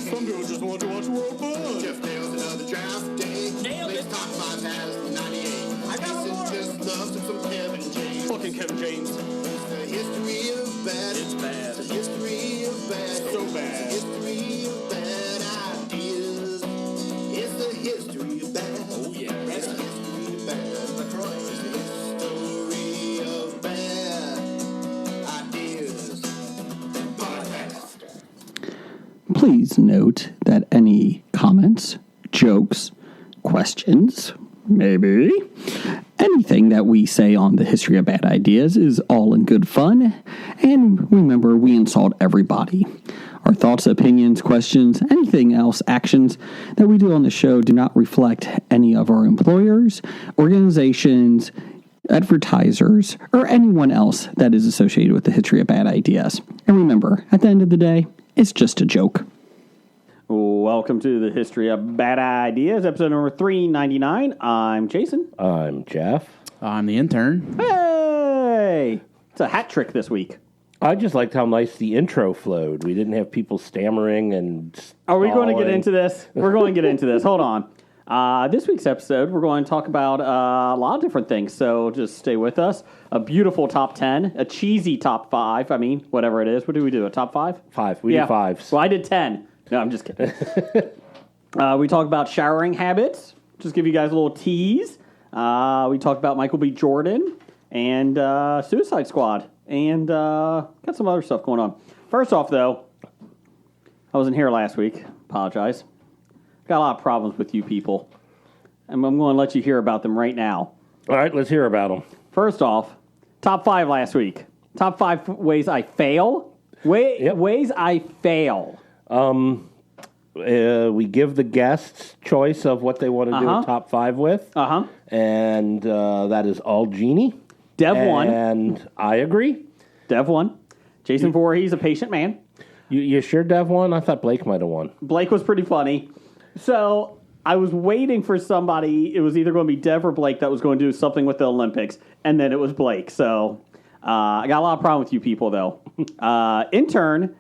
Some people just want to watch world fun. Jeff nails another draft day. Nailed it. Top 5 has 98. I got one more. Just loves some Kevin James. Fucking Kevin James. It's the history of bad. It's bad. It's the history of bad. So bad. It's the history of bad ideas. It's the history of bad. Oh, yeah. It's the history of bad. That's right. It's the history of bad ideas. Podcast. Please note that any comments, jokes, questions, maybe anything that we say on the history of bad ideas is all in good fun. And remember, we insult everybody. Our thoughts, opinions, questions, anything else, actions that we do on the show do not reflect any of our employers, organizations, advertisers, or anyone else that is associated with the history of bad ideas. And remember, at the end of the day, it's just a joke. Welcome to the History of Bad Ideas, episode number 399. I'm Jason. I'm Jeff. I'm the intern. Hey! It's a hat trick this week. I just liked how nice the intro flowed. We didn't have people stammering and Are we going to get stalling. into this? We're going to get into this. Hold on. This week's episode, we're going to talk about a lot of different things, so just stay with us. A beautiful top 10, a cheesy top 5. I mean, whatever it is. What do we do, a top 5? 5. We do 5s. Well, I did 10. No, I'm just kidding. We talk about showering habits. Just give you guys a little tease. We talked about Michael B. Jordan and Suicide Squad. And got some other stuff going on. First off, though, I wasn't here last week. Apologize. Got a lot of problems with you people. And I'm going to let you hear about them right now. All right, let's hear about them. First off, top 5 last week. Top 5 ways I fail. Ways I fail. We give the guests choice of what they want to do a top 5 with. And that is all Genie. Dev won. And I agree. Dev won. Jason Voorhees, a patient man. You sure Dev won? I thought Blake might have won. Blake was pretty funny. So I was waiting for somebody. It was either going to be Dev or Blake that was going to do something with the Olympics. And then it was Blake. So I got a lot of problem with you people, though. Intern,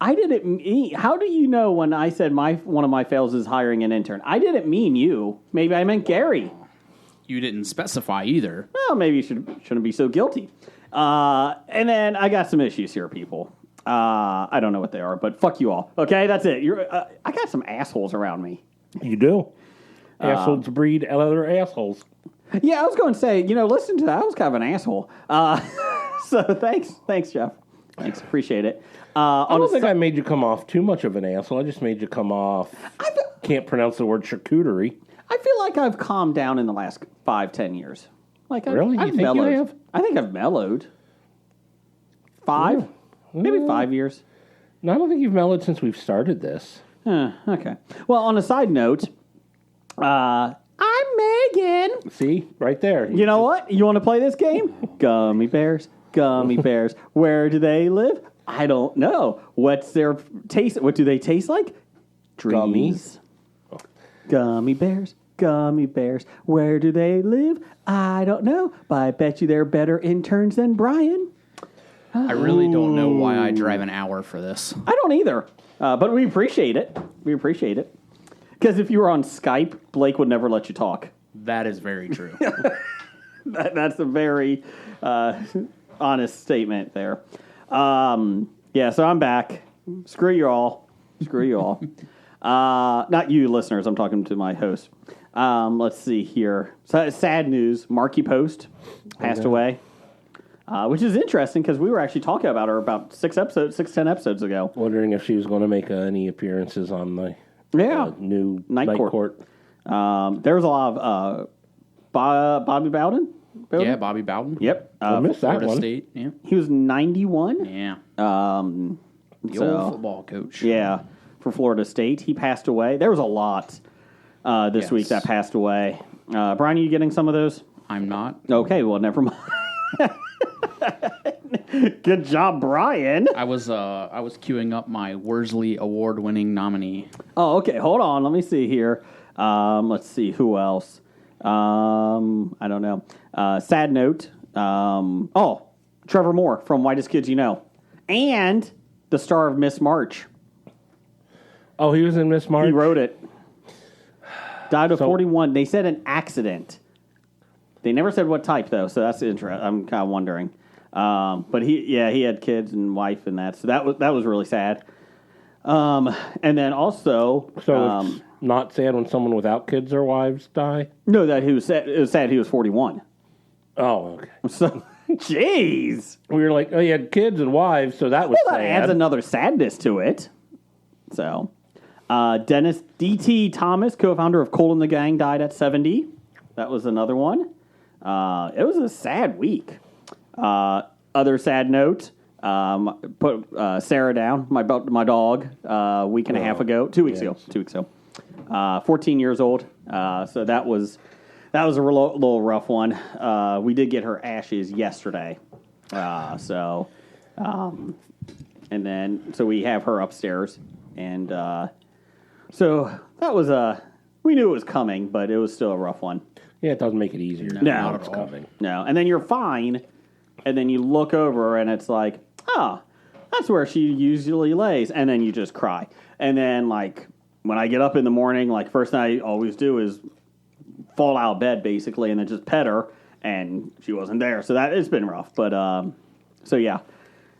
I didn't mean... How do you know when I said one of my fails is hiring an intern? I didn't mean you. Maybe I meant Gary. You didn't specify either. Well, maybe you shouldn't be so guilty. And then I got some issues here, people. I don't know what they are, but fuck you all. Okay, that's it. I got some assholes around me. You do? Assholes breed other assholes. Yeah, I was going to say, listen to that. I was kind of an asshole. So thanks, Jeff. Thanks, appreciate it. I don't think I made you come off too much of an asshole. I just made you come off... Can't pronounce the word charcuterie. I feel like I've calmed down in the last 5-10 years. Really? I've You think mellowed. you have? I think I've mellowed. 5? Maybe 5 years. No, I don't think you've mellowed since we've started this. Okay. Well, on a side note, I'm Megan. See? Right there. You know what? You want to play this game? Gummy bears. Gummy bears. Where do they live? I don't know. What's their taste? What do they taste like? Dreams. Gummy bears. Gummy bears. Where do they live? I don't know. But I bet you they're better interns than Brian. I really don't know why I drive an hour for this. I don't either. But we appreciate it. We appreciate it. Because if you were on Skype, Blake would never let you talk. That is very true. That's a very honest statement there. Yeah, so I'm back. Screw you all. Screw you all. Not you, listeners. I'm talking to my host. Let's see here. So, sad news. Marky Post passed away, which is interesting because we were actually talking about her about 10 episodes ago. Wondering if she was going to make any appearances on the new Night Court. There was a lot of Bobby Bowden. Yeah, Bobby Bowden. Yep. I missed that Florida one. State. Yeah. He was 91. Yeah. The old football coach. Yeah, for Florida State. He passed away. There was a lot this week that passed away. Brian, are you getting some of those? I'm not. Okay, well, never mind. Good job, Brian. I was queuing up my Worsley Award-winning nominee. Oh, okay. Hold on. Let me see here. Let's see who else. I don't know. Sad note. Trevor Moore from Whitest Kids You Know, and the star of Miss March. Oh, he was in Miss March? He wrote it. Died of 41. They said an accident. They never said what type, though, so that's interesting. I'm kind of wondering. But he had kids and wife and that, so that was really sad. And then also... So it's not sad when someone without kids or wives die? No, that he was sad. It was sad he was 41. Oh, okay. So, jeez. We were like, oh, he had kids and wives, so that was sad. That adds another sadness to it. So, Dennis D.T. Thomas, co-founder of Coal and the Gang, died at 70. That was another one. It was a sad week. Other sad note, put Sarah down, my dog, a week and a half ago, 2 weeks ago. 2 weeks ago. 14 years old. So that was a little rough one. We did get her ashes yesterday. And then so we have her upstairs, and so that was we knew it was coming, but it was still a rough one. Yeah, it doesn't make it easier. No, it's coming. No, and then you're fine, and then you look over, and it's like, oh, that's where she usually lays, and then you just cry. And then, like, when I get up in the morning, like, first thing I always do is fall out of bed, basically, and then just pet her, and she wasn't there. So it's been rough. But, so yeah.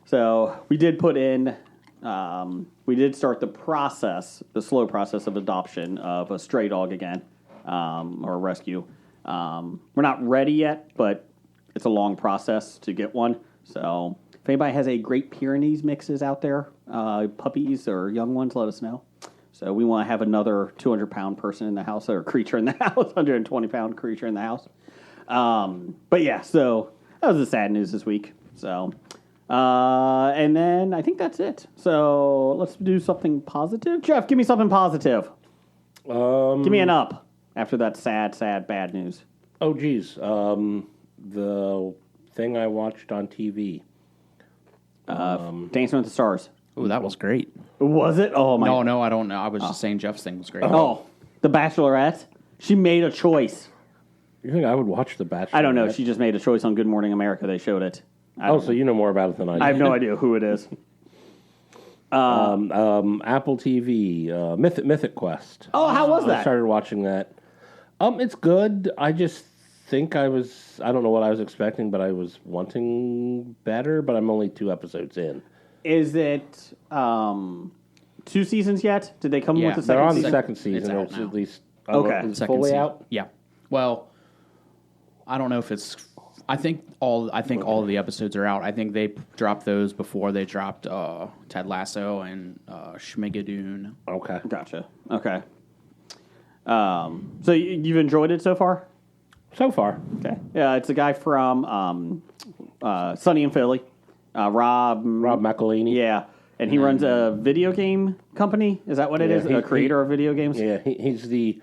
So we did put in, we did start the slow process of adoption of a stray dog again, or a rescue. We're not ready yet, but it's a long process to get one. So if anybody has a Great Pyrenees mixes out there, puppies or young ones, let us know. So we want to have another 200-pound person in the house, or creature in the house, 120-pound creature in the house. But yeah, so that was the sad news this week. So, and then I think that's it. So let's do something positive. Jeff, give me something positive. Give me an up after that sad, bad news. Oh, geez. The thing I watched on TV. Dancing with the Stars. Oh, that was great. Was it? Oh, my. No, I don't know. I was just saying Jeff's thing was great. Oh, The Bachelorette. She made a choice. You think I would watch The Bachelor? I don't know. She just made a choice on Good Morning America. They showed it. So you know more about it than I do. I have no idea who it is. Apple TV, Mythic Quest. Oh, how was I that? started watching that. It's good. I just think I don't know what I was expecting, but I was wanting better, but I'm only 2 episodes in. Is it 2 seasons yet? Did they come with the second season? They're on the second season. It's out It's now. at least Okay. it's fully season. out. Yeah. Well, I don't know if it's. I think all of the episodes are out. I think they dropped those before they dropped Ted Lasso and Schmigadoon. Okay. Gotcha. Okay. So you've enjoyed it so far? So far. Okay. Yeah, it's a guy from Sunny in Philly, Rob McElhaney. Yeah, and he runs a video game company. Is that what it is? A creator of video games? Yeah, he's the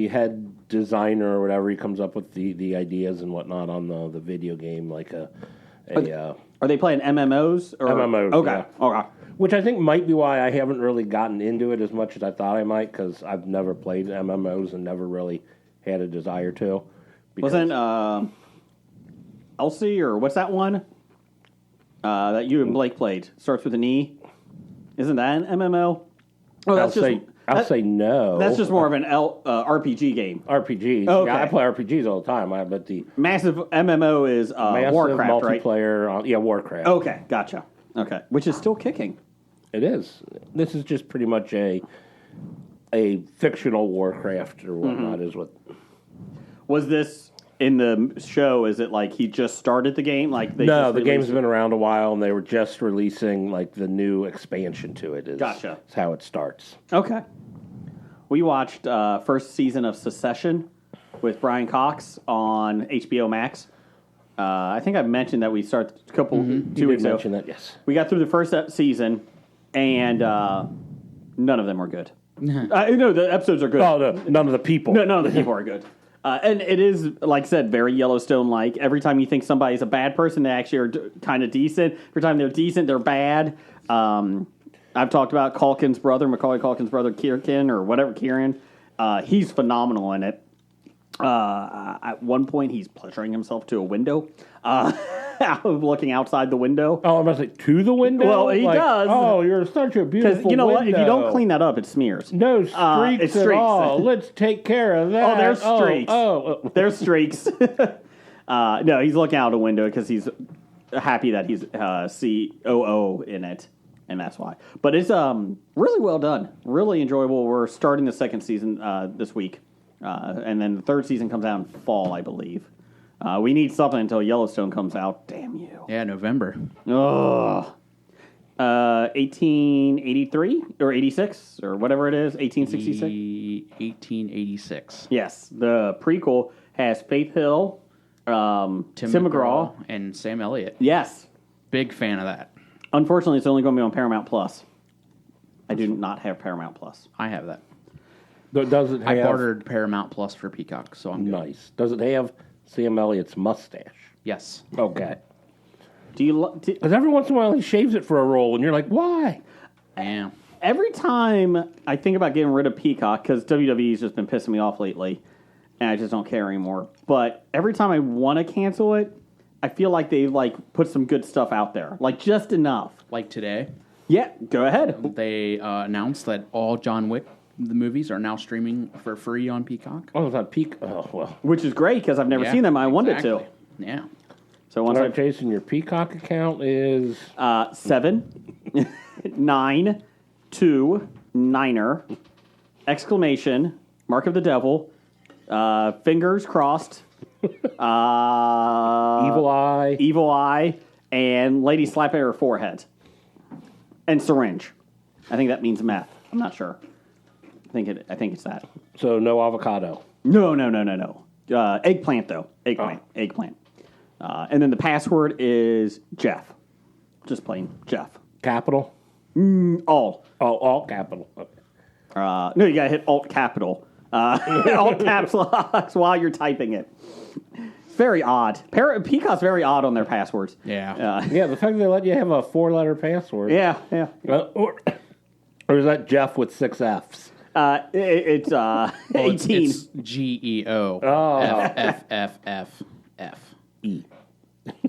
head designer or whatever. He comes up with the ideas and whatnot on the video game, like Are they playing MMOs? Or? MMOs, Okay. yeah. Okay. which I think might be why I haven't really gotten into it as much as I thought I might, because I've never played MMOs and never really had a desire to. Wasn't Elsie, or what's that one that you and Blake played? Starts with an E. Isn't that an MMO? Oh, I'll say no. That's just more of an RPG game. RPGs. Okay. Yeah, I play RPGs all the time. But the massive MMO is Warcraft, multiplayer, right? Yeah, Warcraft. Okay, gotcha. Okay, which is still kicking. It is. This is just pretty much a fictional Warcraft or whatnot. Is what. Was this in the show? Is it like he just started the game? Like no, the game's been around a while, and they were just releasing like the new expansion to it. Gotcha. Is how it starts. Okay. We watched first season of Succession with Brian Cox on HBO Max. I think I mentioned that we started a couple 2 weeks ago. Mention that, yes. We got through the first season, and none of them were good. No, the episodes are good. Oh, no, none of the people. No, none of the people are good. And it is, like I said, very Yellowstone-like. Every time you think somebody's a bad person, they actually are kind of decent. Every time they're decent, they're bad. I've talked about Culkin's brother, Macaulay Culkin's brother, Kieran, or whatever, Kieran. He's phenomenal in it. At one point, he's pleasuring himself to a window. looking outside the window. Oh, I'm about to say to the window. Well, he does. Oh, you're such a beautiful. Because you know what? If you don't window. clean that up, it smears. No streaks, it's at streaks. all. Let's take care of that. Oh, there's streaks. Oh. There's streaks. No, he's looking out a window because he's happy that he's COO in it, and that's why. But it's really well done, really enjoyable. We're starting the second season this week, and then the third season comes out in fall, I believe. We need something until Yellowstone comes out. Damn you. Yeah, November. Ugh. 1883 or 86 or whatever it is, 1866. 1886. Yes, the prequel has Faith Hill, Tim McGraw. and Sam Elliott. Yes. Big fan of that. Unfortunately, it's only going to be on Paramount Plus. I do not have Paramount Plus. I have that. Does it have? I bartered Paramount Plus for Peacock, so I'm good. Nice. Does it have Sam Elliott's mustache? Yes. Okay. Do you? Because every once in a while he shaves it for a role, and you're like, why? Yeah. Every time I think about getting rid of Peacock, because WWE's just been pissing me off lately, and I just don't care anymore. But every time I want to cancel it, I feel like they put some good stuff out there, just enough. Like today, Yeah, go ahead. they announced that all John Wick the movies are now streaming for free on Peacock. Oh, it's on Oh, well. Which is great because I've never Yeah, seen them. I wanted exactly. to. Yeah. So once All I right, Jason, your Peacock account is 7 9 2 9er exclamation mark of the devil fingers crossed Evil Eye. evil eye and lady slapping her forehead and syringe. I think that means meth. I'm not sure. I think it's that. So no avocado. No. Eggplant though. Eggplant. And then the password is Jeff. Just plain Jeff. Capital. All. Oh, all capital. Okay. No, you gotta hit Alt Capital. Alt caps locks while you're typing it. It's very odd. Peacock's very odd on their passwords. Yeah. Yeah, the fact that they let you have a 4-letter password. Yeah. Or is that Jeff with 6 Fs? It's 18. It's GEO. Oh. F. E.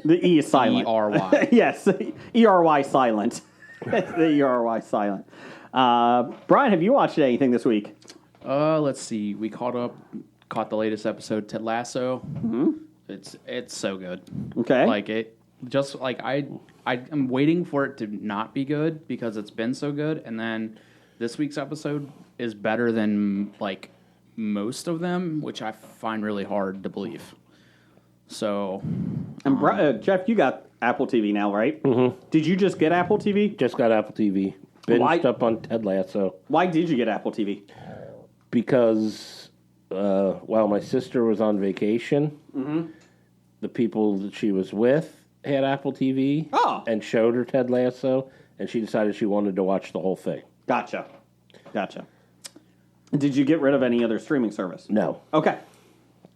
The E is silent. ERY. Yes, ERY silent. The ERY silent. Brian, have you watched anything this week? Let's see. We caught the latest episode, Ted Lasso. Mm-hmm. It's so good. Okay. I'm waiting for it to not be good because it's been so good, and then this week's episode is better than most of them, which I find really hard to believe. So, And Jeff, you got Apple TV now, right? Mm-hmm. Did you just get Apple TV? Just got Apple TV. Binged up on Ted Lasso. Why did you get Apple TV? Because while my sister was on vacation, the people that she was with had Apple TV and showed her Ted Lasso, and she decided she wanted to watch the whole thing. Gotcha. Did you get rid of any other streaming service? No. Okay.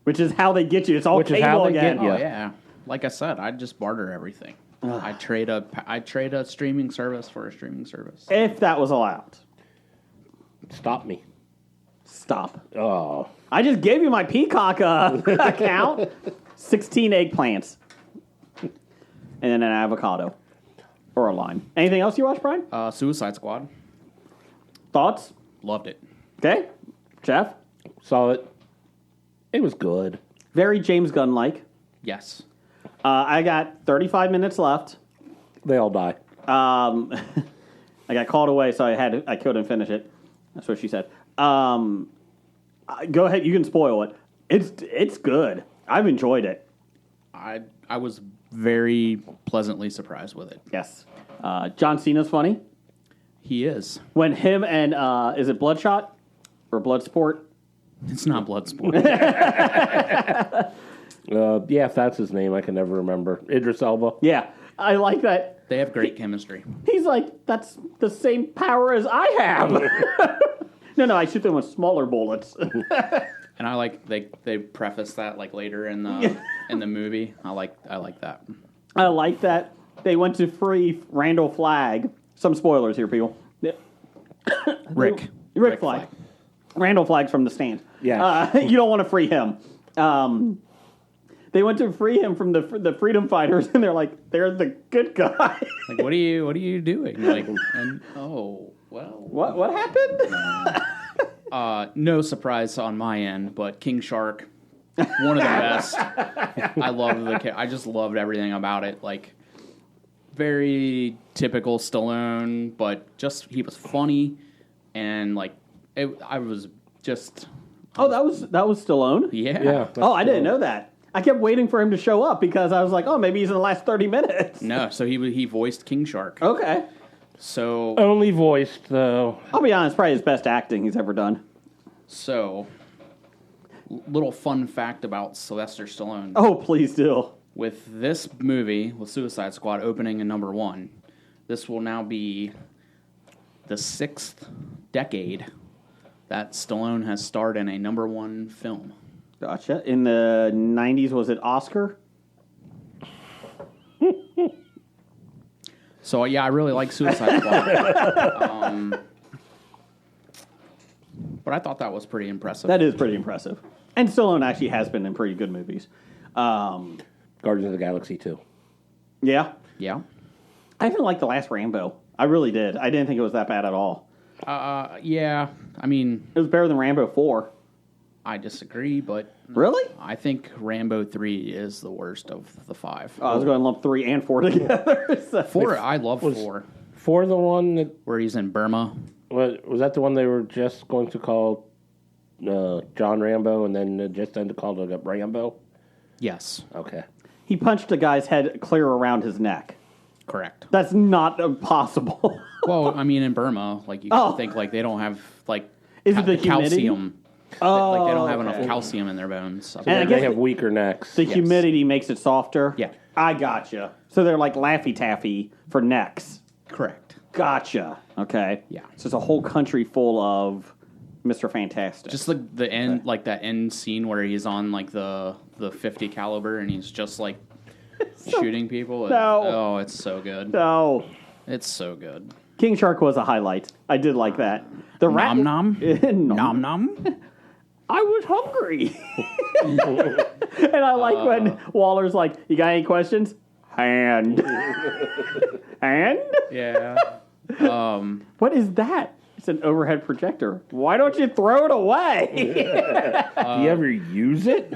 Which is how they get you. It's all cable again. Yeah. Oh yeah, like I said, I just barter everything. I trade a streaming service for a streaming service. If that was allowed. Stop me. Stop. Oh. I just gave you my Peacock account. 16 eggplants. And then an avocado. Or a lime. Anything else you watch, Brian? Suicide Squad. Thoughts? Loved it. Okay. Jeff? Saw it. It was good. Very James Gunn-like. Yes. I got 35 minutes left. They all die. I got called away, so I couldn't finish it. That's what she said. Go ahead. You can spoil it. It's good. I've enjoyed it. I was very pleasantly surprised with it. Yes. John Cena's funny. He is. When him and is it Bloodshot or Bloodsport? It's not Bloodsport. Yeah, if that's his name, I can never remember. Idris Elba. Yeah, I like that. They have great chemistry. He's like, that's the same power as I have. No, I shoot them with smaller bullets. And I like they preface that later in the movie. I like that. I like that they went to free Randall Flagg. Some spoilers here, people. Rick Flagg. Randall Flagg's from The Stand. Yeah. You don't want to free him. They went to free him from the freedom fighters, and they're like, they're the good guy. Like, what are you doing? Like, and What happened? No surprise on my end, but King Shark, one of the best. I just loved everything about it. Like, very typical Stallone, but just he was funny, and like I was just. Oh, that was Stallone? Yeah. Oh, I didn't know that. I kept waiting for him to show up because I was like, oh, maybe he's in the last 30 minutes. No, so he voiced King Shark. Okay. So Only voiced, though. I'll be honest, probably his best acting he's ever done. So, little fun fact about Sylvester Stallone. Oh, please do. With this movie, with Suicide Squad opening in number 1, this will now be the 6th decade that Stallone has starred in a number 1 film. Gotcha. In the 90s, was it Oscar? So, yeah, I really like Suicide Squad. But I thought that was pretty impressive. That is pretty impressive. And Stallone actually has been in pretty good movies. Guardians of the Galaxy 2. Yeah. Yeah. I even liked the last Rambo. I really did. I didn't think it was that bad at all. Yeah. I mean, It was better than Rambo 4. I disagree, but Really? I think Rambo 3 is the worst of the 5. I was going to lump 3 and 4 together. So. 4, I love 4. 4 the one that... Where he's in Burma. Was that the one they were just going to call John Rambo and then just then to call it Rambo? Yes. Okay. He punched a guy's head clear around his neck. Correct. That's not possible. Well, I mean, in Burma, like, you think, like, they don't have, like, Is it the humidity? calcium. Oh, Like, they don't have okay. enough calcium in their bones. And I guess They have weaker necks. the humidity makes it softer? Yeah. I gotcha. So they're like Laffy Taffy for necks. Correct. Gotcha. Okay. Yeah. So it's a whole country full of Mr. Fantastic. Just like the end, like that end scene where he's on, like, the 50 caliber and he's just, like, shooting people. No. Oh, it's so good. No. It's so good. King Shark was a highlight. I did like that. The rat. Nom nom. Nom. Nom nom. I was hungry. And I like when Waller's like, you got any questions? Hand. Hand? Yeah. What is that? It's an overhead projector. Why don't you throw it away? Do you ever use it?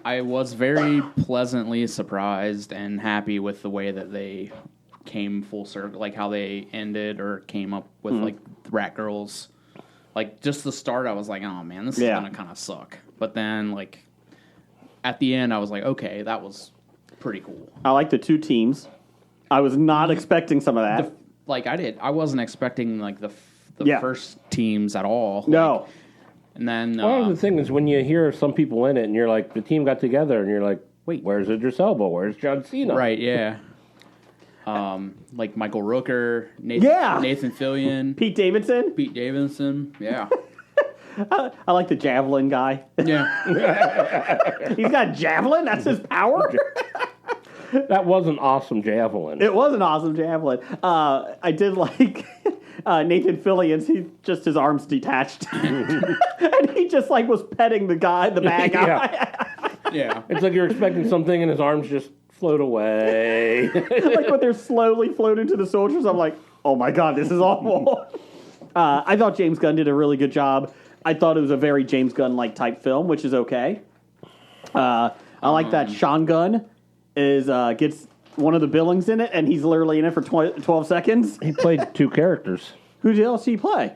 I was very pleasantly surprised and happy with the way that they came full circle, like how they ended or came up with like Rat Girls. Like just the start, I was like, oh man, this is gonna kind of suck. But then like at the end, I was like, okay, that was pretty cool. I like the 2 teams. I was not expecting some of that. I wasn't expecting like the first teams at all. No. Like, and then Well, the thing is, when you hear some people in it, and you're like, the team got together, and you're like, wait, where's Idris Elba? Where's John Cena? right, yeah. Like Michael Rooker, Nathan Fillion, Pete Davidson. Pete Davidson, yeah. I like the javelin guy. Yeah. He's got javelin. That's his power. That was an awesome javelin. It was an awesome javelin. I did like Nathan Fillion's. His arms detached, and he just like was petting the bad guy. Yeah. It's like you're expecting something, and his arms just float away. Like when they're slowly floating to the soldiers, I'm like, oh my god, this is awful. I thought James Gunn did a really good job. I thought it was a very James Gunn-like type film, which is okay. I like that Sean Gunn gets one of the Billings in it, and he's literally in it for 12 seconds. He played 2 characters. Who else did he play?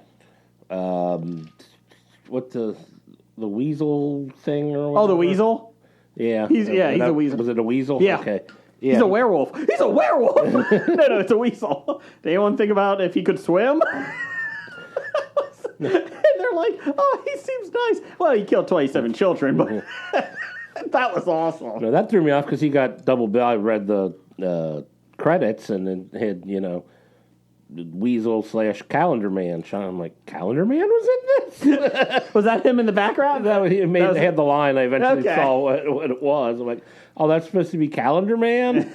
What the weasel thing or whatever? Oh, the Weasel? Yeah. He's a weasel. Was it a weasel? Yeah. Okay. Yeah. He's a werewolf. He's a werewolf! No, it's a weasel. Did anyone think about if he could swim? And they're like, oh, he seems nice. Well, he killed 27 children, but that was awesome. No, that threw me off because he got double bill. I read the credits and it had, Weasel / Calendar Man. I'm like, Calendar Man was in this? Was that him in the background? They had the line. I eventually saw what it was. I'm like, oh, that's supposed to be Calendar Man?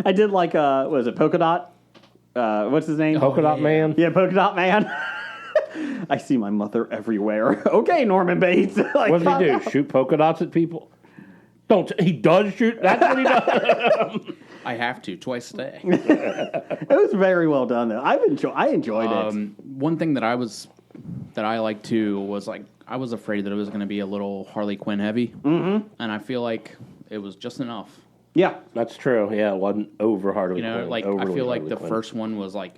I did like, was it Polka Dot? What's his name? Polka Dot Man? Yeah, Polka Dot Man. I see my mother everywhere. Okay, Norman Bates. Like, What does he do? Shoot polka dots at people? He does shoot. That's what he does. I have to twice a day. It was very well done, though. I enjoyed it. One thing that I liked too was like I was afraid that it was going to be a little Harley Quinn heavy, and I feel like it was just enough. Yeah, That's true. Yeah, it wasn't over Harley Quinn. Like I overly feel like Harley the Quinn. first one was like,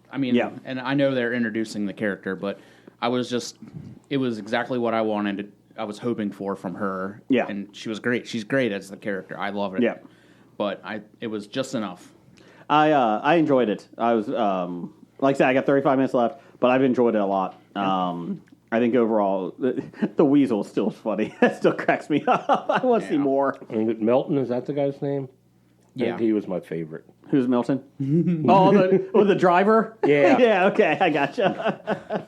I mean, Yeah. and I know they're introducing the character, but it was exactly what I wanted. I was hoping for from her. Yeah. And she was great. She's great as the character. I love it. Yeah. But it was just enough. I enjoyed it. I was like I said, I got 35 minutes left, but I've enjoyed it a lot. I think overall, the weasel still is funny. That still cracks me up. I want to see more. Milton, is that the guy's name? Yeah. I think he was my favorite. Who's Milton? the driver? Yeah. Yeah, okay, I gotcha.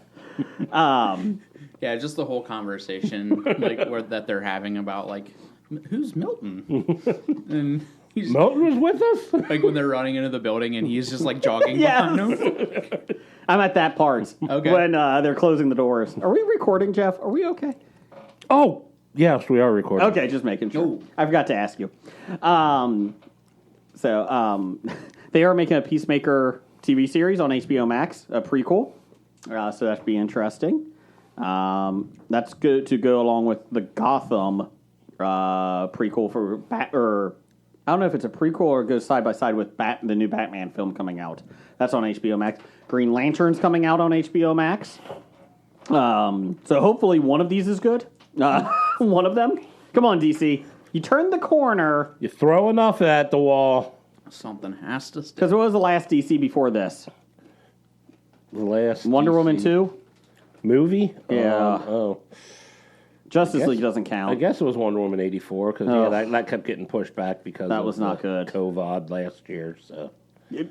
Yeah, just the whole conversation that they're having about like, who's Milton? And he's Milton was with us? like when they're running into the building and he's just like jogging Yeah. behind them. I'm at that part. Okay. When they're closing the doors. Are we recording, Jeff? Are we okay? Oh, yes, we are recording. Okay, just making sure. Oh. I forgot to ask you. They are making a Peacemaker TV series on HBO Max, a prequel. So that should be interesting. That's good to go along with the Gotham prequel for I don't know if it's a prequel or it goes side by side with the new Batman film coming out. That's on HBO Max. Green Lantern's coming out on HBO Max. So hopefully one of these is good. One of them. Come on, DC. You turned the corner. You throw enough at the wall. Something has to stick. Because what was the last DC before this? The last Wonder DC Woman 2? movie? Yeah. Justice guess- League doesn't count. I guess it was Wonder Woman 84 because Oh. that kept getting pushed back because That of was not the good. COVID last year. So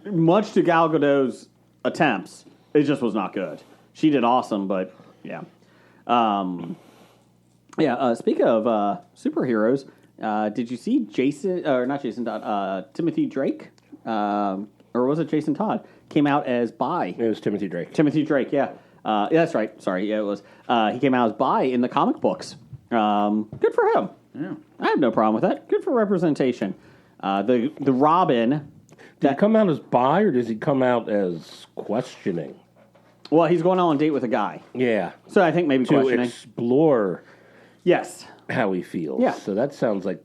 Much to Gal Gadot's attempts, it just was not good. She did awesome, but yeah. Speaking of superheroes, did you see Timothy Drake? Or was it Jason Todd? Came out as bi. it was Timothy Drake. Timothy Drake, yeah. Yeah, that's right. Sorry, yeah, it was. He came out as bi in the comic books. Good for him. Yeah. I have no problem with that. Good for representation. The Robin. Did he come out as bi or does he come out as questioning? Well, he's going on a date with a guy, Yeah, so I think maybe to questioning. explore Yes, how he feels. Yeah. So that sounds like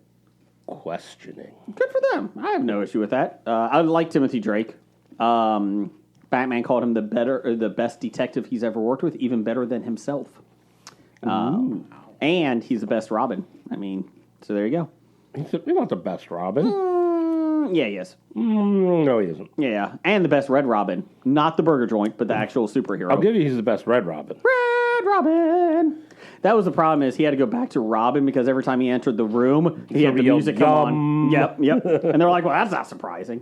questioning. good for them. I have no issue with that. I like Timothy Drake. Batman called him the best detective he's ever worked with, even better than himself. And he's the best Robin. I mean, so there you go. He's not the best Robin. Yeah, he is. No, he isn't. Yeah, and the best Red Robin, not the burger joint, but the actual superhero. I'll give you he's the best Red Robin. Red Robin. That was the problem is he had to go back to Robin because every time he entered the room, he had the Somebody yelled, music come on. "Yum." Yep. And they're like, well, that's not surprising.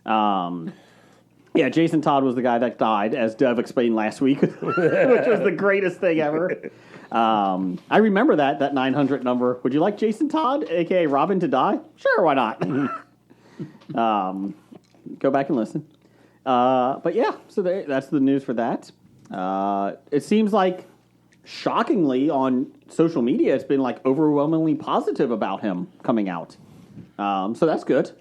Yeah, Jason Todd was the guy that died, as Dev explained last week, which was the greatest thing ever. I remember that 900 number. Would you like Jason Todd, a.k.a. Robin, to die? Sure, why not? Go back and listen. But yeah, so that's the news for that. It seems like, shockingly, on social media, it's been like overwhelmingly positive about him coming out. So that's good.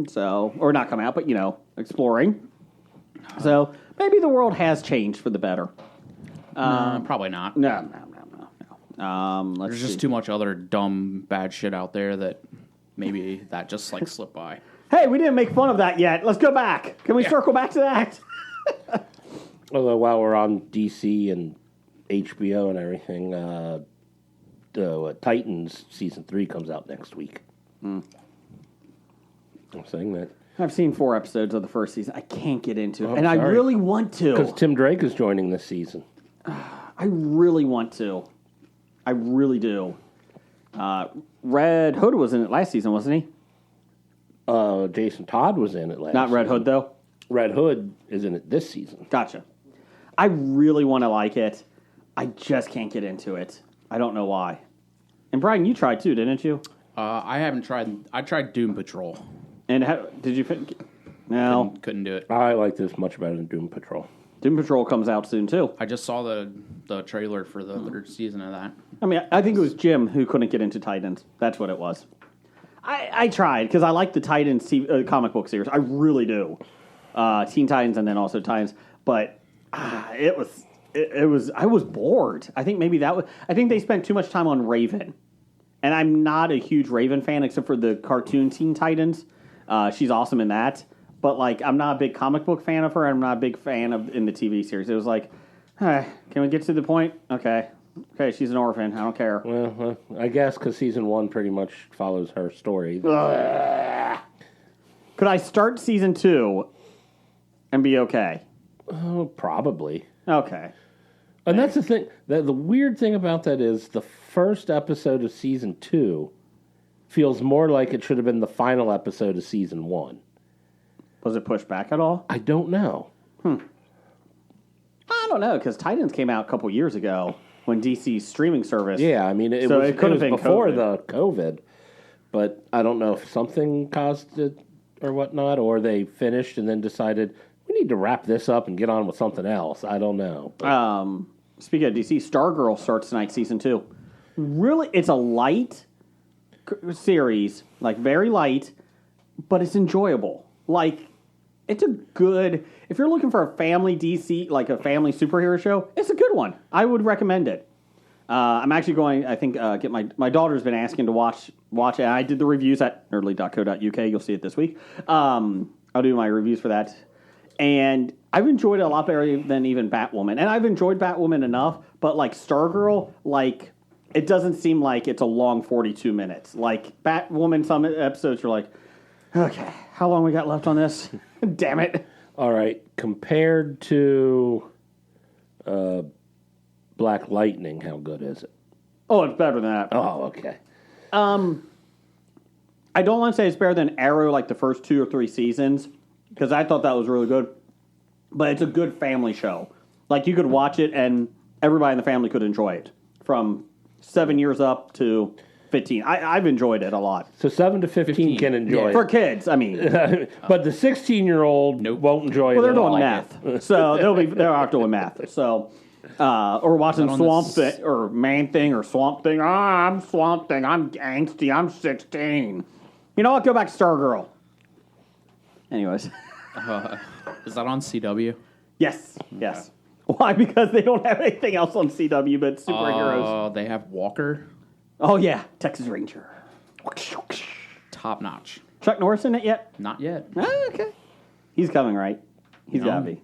So, or not coming out, but exploring. So maybe the world has changed for the better. Probably not. No. Let's There's just see. too much other dumb, bad shit out there that maybe that just like slipped by. Hey, we didn't make fun of that yet. Let's go back. Can we circle back to that? Although while we're on DC and HBO and everything, Titans season 3 comes out next week. I'm saying that I've seen 4 episodes of the first season. I can't get into it. Oh, And I sorry. really want because to. Tim Drake is joining this season. I really want to. I really do. Red Hood was in it last season, wasn't he? Jason Todd was in it last. Not Red season. Hood, though? Red Hood is in it this season. Gotcha. I really want to like it. I just can't get into it. I don't know why. And Brian, you tried too, didn't you? I haven't tried. I tried Doom Patrol. And did you? No. Couldn't do it. I like this much better than Doom Patrol. Doom Patrol comes out soon too. I just saw the trailer for the third season of that. I mean, I think it was Jim who couldn't get into Titans. That's what it was. I tried because I like the Titans comic book series. I really do. Teen Titans and then also Titans. But it was. I was bored. I think maybe that was. I think they spent too much time on Raven, and I'm not a huge Raven fan except for the cartoon Teen Titans. She's awesome in that. But like, I'm not a big comic book fan of her. I'm not a big fan of in the TV series. It was like, can we get to the point? Okay, she's an orphan. I don't care. Well, I guess because season 1 pretty much follows her story. Could I start season 2 and be okay? Oh, probably. Okay. And that's the thing. The weird thing about that is the first episode of season 2 feels more like it should have been the final episode of season 1. Was it pushed back at all? I don't know. I don't know, because Titans came out a couple years ago when DC's streaming service. Yeah, I mean, it was before the COVID. But I don't know if something caused it or whatnot, or they finished and then decided, we need to wrap this up and get on with something else. I don't know. Speaking of DC, Stargirl starts tonight, season 2. Really, it's a light series, like very light, but it's enjoyable. Like, it's a good, if you're looking for a family DC, like a family superhero show, it's a good one. I would recommend it. I'm actually going, I think, get my daughter's been asking to watch it. I did the reviews at nerdly.co.uk. You'll see it this week. I'll do my reviews for that. And I've enjoyed it a lot better than even Batwoman. And I've enjoyed Batwoman enough, but like Stargirl, like, it doesn't seem like it's a long 42 minutes. Like Batwoman, some episodes you're like, okay, how long we got left on this? Damn it. All right. Compared to Black Lightning, how good is it? Oh, it's better than that. Oh, okay. I don't want to say it's better than Arrow, like the first 2 or 3 seasons, because I thought that was really good. But it's a good family show. Like, you could watch it and everybody in the family could enjoy it. From 7 years up to 15. I've enjoyed it a lot. So 7 to 15 can enjoy it. For kids, I mean. But the 16-year-old won't enjoy it. Well, they're at doing all. math. So they're out doing math. So, or watching Swamp Thing, or Man Thing, or Swamp Thing. I'm Swamp Thing. I'm angsty. I'm 16. You know what? Go back to Stargirl. Anyways. Is that on CW? Yes. Yes. Why? Because they don't have anything else on CW but superheroes. They have Walker. Oh, yeah. Texas Ranger. Top notch. Chuck Norris in it yet? Not yet. Oh, okay. He's coming, right? He's got to be.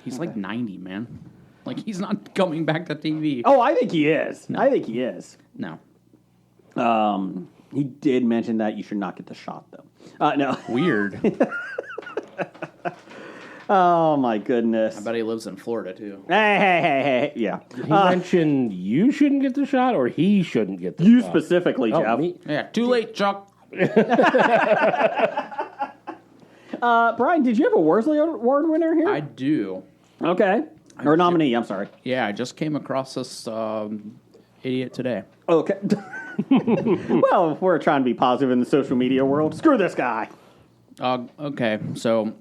He's like 90, man. Like, he's not coming back to TV. Oh, I think he is. No. I think he is. No. He did mention that you should not get the shot, though. No. Weird. Oh, my goodness. I bet he lives in Florida, too. Hey. Yeah. He mentioned you shouldn't get the shot, or he shouldn't get the shot? You specifically, Jeff. Me? Yeah, too late, Chuck. Brian, did you have a Worsley Award winner here? I do. Okay. Or nominee, I'm sorry. Yeah, I just came across this idiot today. Okay. Well, if we're trying to be positive in the social media world, screw this guy. Okay, so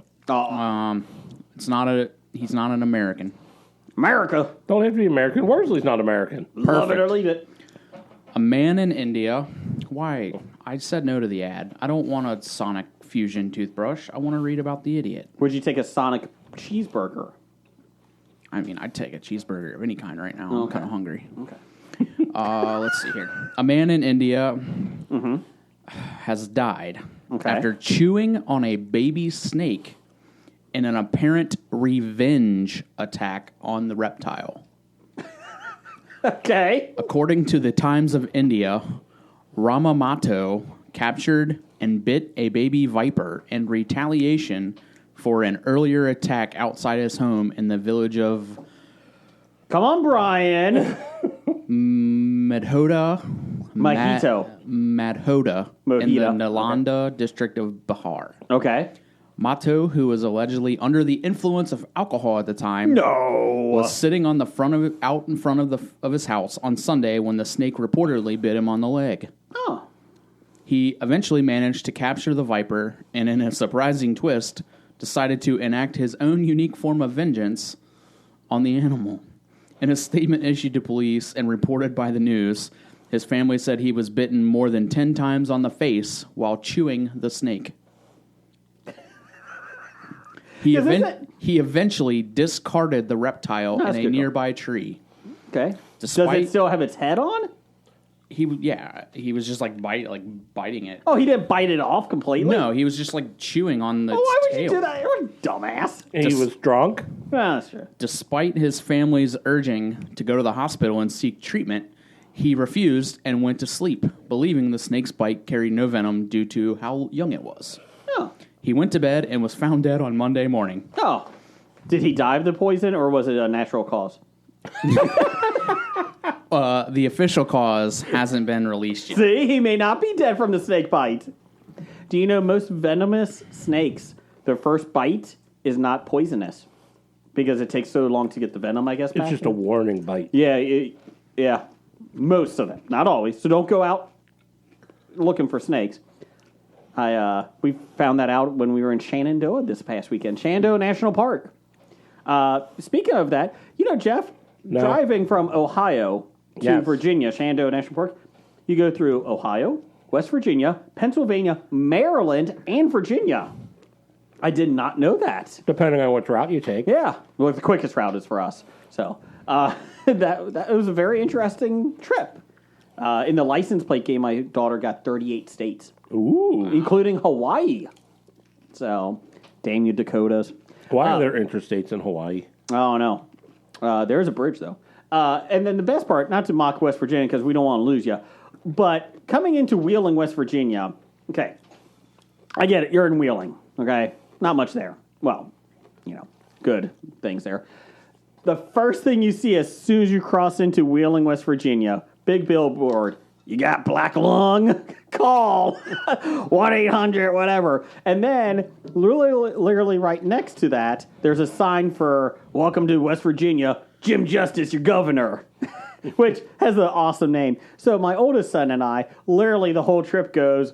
he's not an American. America. Don't have to be American. Worsley's not American. Love it or leave it. A man in India. Why? I said no to the ad. I don't want a Sonic Fusion toothbrush. I want to read about the idiot. Would you take a Sonic cheeseburger? I mean, I'd take a cheeseburger of any kind right now. I'm Okay. kind of hungry. Okay. Let's see here. A man in India has died after chewing on a baby snake in an apparent revenge attack on the reptile. Okay. According to the Times of India, Ramamato captured and bit a baby viper in retaliation for an earlier attack outside his home in the village of Come on, Brian. Madhoda in the Nalanda district of Bihar. Okay. Mato, who was allegedly under the influence of alcohol at the time, was sitting on the out in front of his house on Sunday when the snake reportedly bit him on the leg. Oh. He eventually managed to capture the viper, and in a surprising twist, decided to enact his own unique form of vengeance on the animal. In a statement issued to police and reported by the news, his family said he was bitten more than 10 times on the face while chewing the snake. He eventually discarded the reptile in a nearby tree. Okay. Does it still have its head on? He was just biting it. Oh, he didn't bite it off completely? No, he was just like chewing on the why would tail. you do that? You're a dumbass. And he was drunk? No, that's true. Despite his family's urging to go to the hospital and seek treatment, he refused and went to sleep, believing the snake's bite carried no venom due to how young it was. Oh. He went to bed and was found dead on Monday morning. Oh. Did he die of the poison, or was it a natural cause? The official cause hasn't been released yet. See, he may not be dead from the snake bite. Do you know most venomous snakes, their first bite is not poisonous? Because it takes so long to get the venom, I guess. It's just a warning bite. Yeah. Most of them. Not always. So don't go out looking for snakes. We found that out when we were in Shenandoah this past weekend. Shenandoah National Park. Speaking of that, Jeff, driving from Ohio to Virginia, Shenandoah National Park, you go through Ohio, West Virginia, Pennsylvania, Maryland, and Virginia. I did not know that. Depending on which route you take. Yeah. Well, the quickest route is for us. So that was a very interesting trip. In the license plate game, my daughter got 38 states. Ooh. Including Hawaii. So, damn you, Dakotas. Why are there interstates in Hawaii? Oh, no. There's a bridge, though. And then the best part, not to mock West Virginia because we don't want to lose you, but coming into Wheeling, West Virginia, okay, I get it. You're in Wheeling, okay? Not much there. Well, good things there. The first thing you see as soon as you cross into Wheeling, West Virginia, big billboard, you got black lung? Call 1-800, whatever. And then, literally right next to that, there's a sign for welcome to West Virginia, Jim Justice, your governor, which has an awesome name. So my oldest son and I, literally the whole trip goes,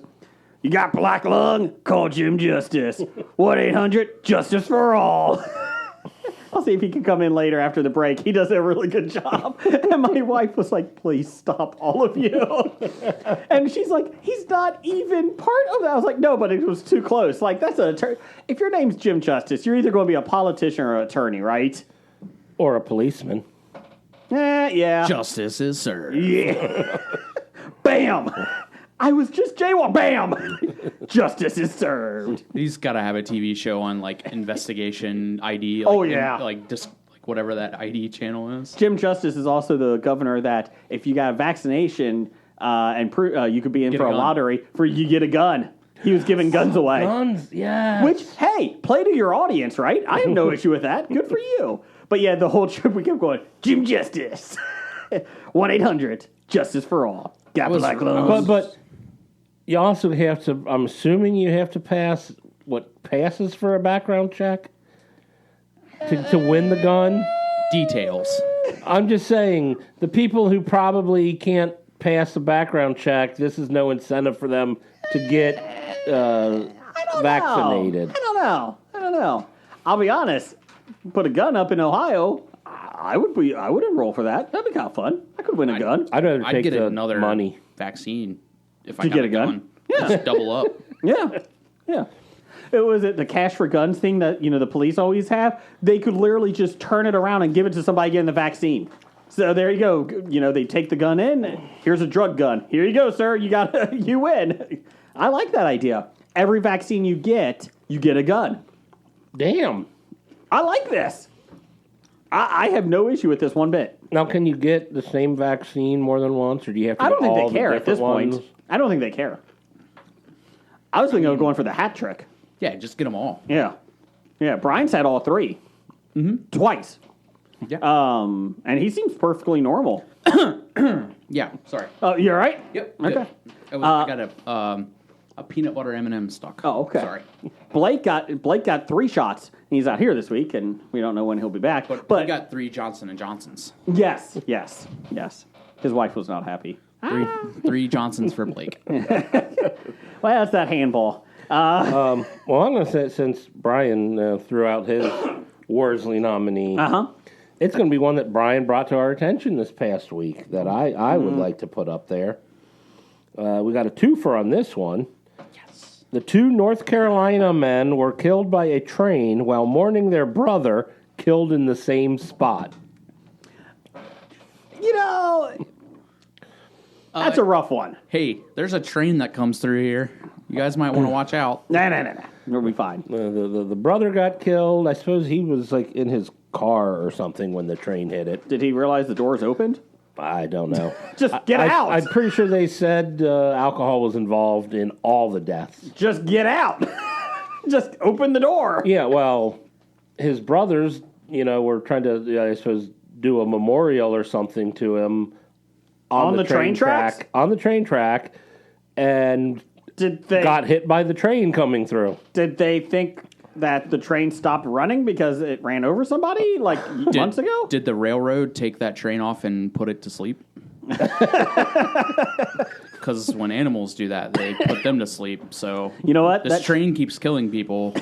you got black lung? Call Jim Justice. 1-800, Justice for All. I'll see if he can come in later after the break. He does a really good job. And my wife was like, please stop, all of you. And she's like, he's not even part of that. I was like, no, but it was too close. Like, that's an attorney. If your name's Jim Justice, you're either going to be a politician or an attorney, right? Or a policeman. Yeah. Justice is served. Yeah. Bam. I was just jaywalking. Bam. Justice is served. He's got to have a TV show on investigation ID. Whatever that ID channel is. Jim Justice is also the governor that if you got a vaccination and you could be in for a lottery for you get a gun. He was giving guns away. Guns, yeah. Which, hey, play to your audience, right? I have no issue with that. Good for you. But yeah, the whole trip we kept going, Jim Justice. 1-800, Justice for All. Got black lungs. But you also have to, I'm assuming you have to pass what passes for a background check to win the gun? Details. I'm just saying, the people who probably can't pass the background check, this is no incentive for them to get vaccinated. I don't know. I'll be honest. Put a gun up in Ohio, I would enroll for that. That'd be kind of fun. I could win a gun. I'd rather take get the another money. vaccine if I To got get a gun? Yeah. Just double up. Yeah. It was the cash for guns thing that the police always have. They could literally just turn it around and give it to somebody getting the vaccine. So there you go. They take the gun in. Here's a drug gun. Here you go, sir. You win. I like that idea. Every vaccine you get a gun. Damn. I like this. I have no issue with this one bit. Now, can you get the same vaccine more than once, or do you have to? I don't get think all they care the at this different point. ones? I don't think they care. I was thinking of going for the hat trick. Yeah, just get them all. Yeah. Brian's had all three. Mm-hmm. Twice. Yeah. And he seems perfectly normal. Yeah. Sorry. Oh, you're right. Yep. Okay. I got a peanut butter M&M stuck. Oh, okay. Sorry. Blake got 3 shots. He's out here this week, and we don't know when he'll be back. But he got 3 Johnson & Johnsons. Yes. His wife was not happy. 3 Johnsons for Blake. Well, that's that handball. Well, I'm going to say, since Brian threw out his Worsley nominee, It's going to be one that Brian brought to our attention this past week that I would like to put up there. We got a twofer on this one. Yes. The 2 North Carolina men were killed by a train while mourning their brother killed in the same spot. You know, that's a rough one. Hey, there's a train that comes through here. You guys might want to watch out. No. We'll be fine. The brother got killed. I suppose he was like in his car or something when the train hit it. Did he realize the doors opened? I don't know. Just get out. I'm pretty sure they said alcohol was involved in all the deaths. Just get out. Just open the door. Yeah, well, his brothers, were trying to, I suppose, do a memorial or something to him on the train track. On the train track, and got hit by the train coming through. Did they think that the train stopped running because it ran over somebody months ago? Did the railroad take that train off and put it to sleep? Because when animals do that, they put them to sleep. So you know what? This train keeps killing people.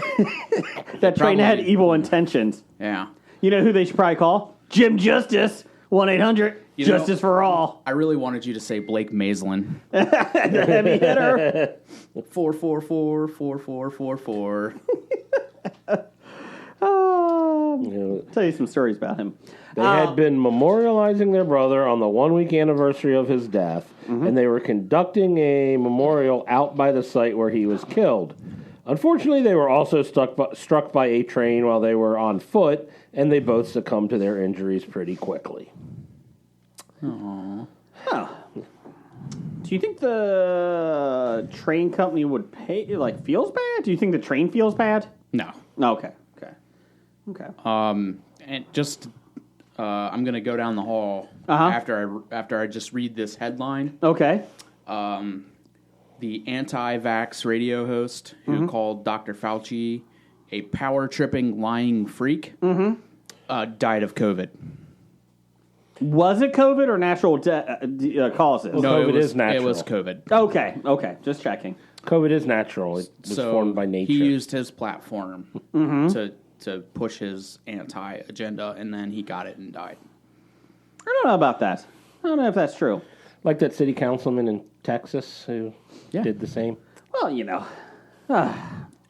That train had evil intentions. Yeah. You know who they should probably call? Jim Justice. 1-800-JUSTICE for all. I really wanted you to say Blake Maislin. The heavy hitter. 4444444. Tell you some stories about him. They had been memorializing their brother on the 1-week anniversary of his death, and they were conducting a memorial out by the site where he was killed. Unfortunately, they were also struck by a train while they were on foot, and they both succumbed to their injuries pretty quickly. Aww. Huh. Do you think the train company would pay, feels bad? Do you think the train feels bad? No. Okay. And just, I'm going to go down the hall after I just read this headline. Okay. The anti-vax radio host who called Dr. Fauci a power-tripping, lying freak died of COVID. Was it COVID or natural causes? Well, No, COVID is natural. It was COVID. Okay. Just checking. COVID is natural. It was formed by nature. He used his platform to push his anti-agenda, and then he got it and died. I don't know about that. I don't know if that's true. Like that city councilman in Texas who did the same. Well,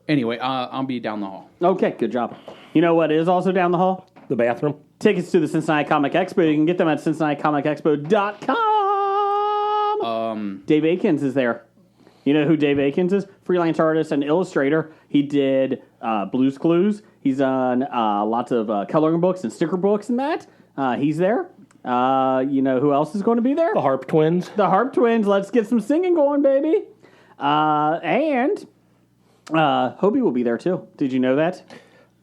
Anyway, I'll be down the hall. Okay, good job. You know what is also down the hall? The bathroom? Tickets to the Cincinnati Comic Expo. You can get them at CincinnatiComicExpo.com. Dave Akins is there. You know who Dave Akins is? Freelance artist and illustrator. He did Blue's Clues. He's done lots of coloring books and sticker books and that. He's there. You know who else is going to be there? The Harp Twins. The Harp Twins. Let's get some singing going, baby. And Hobie will be there, too. Did you know that?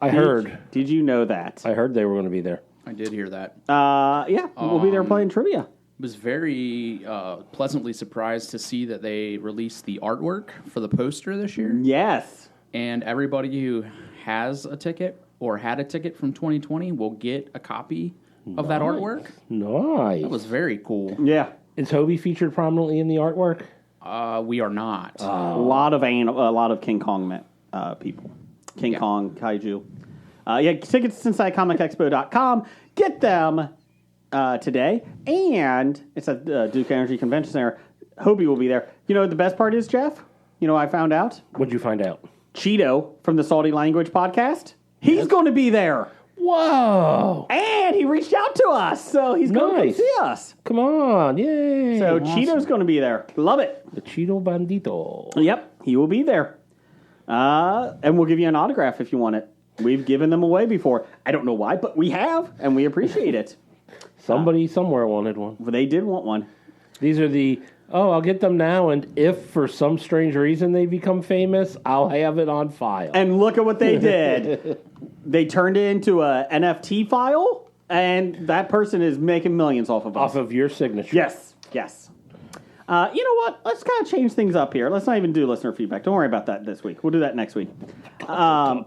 I heard. Did you know that? I heard they were going to be there. I did hear that. Yeah, we'll be there playing trivia. Was very pleasantly surprised to see that they released the artwork for the poster this year. Yes. And everybody who has a ticket or had a ticket from 2020 will get a copy of that artwork. Nice. That was very cool. Yeah. Is Hobie featured prominently in the artwork? We are not. A lot of King Kong people. King Kong, Kaiju. Tickets to CincinnatiComicExpo.com. Get them today. And it's at Duke Energy Convention Center. Hobie will be there. You know what the best part is, Jeff? You know what I found out? What'd you find out? Cheeto from the Salty Language podcast. He's going to be there. Whoa! And he reached out to us, so he's going to come see us. Come on, yay! So awesome. Cheeto's going to be there. Love it. The Cheeto Bandito. Yep, he will be there. And we'll give you an autograph if you want it. We've given them away before. I don't know why, but we have, and we appreciate it. Somebody somewhere wanted one. They did want one. These are the, I'll get them now, and if for some strange reason they become famous, I'll have it on file. And look at what they did. They turned it into a NFT file, and that person is making millions off of us. Off of your signature. Yes. You know what? Let's kind of change things up here. Let's not even do listener feedback. Don't worry about that this week. We'll do that next week. You know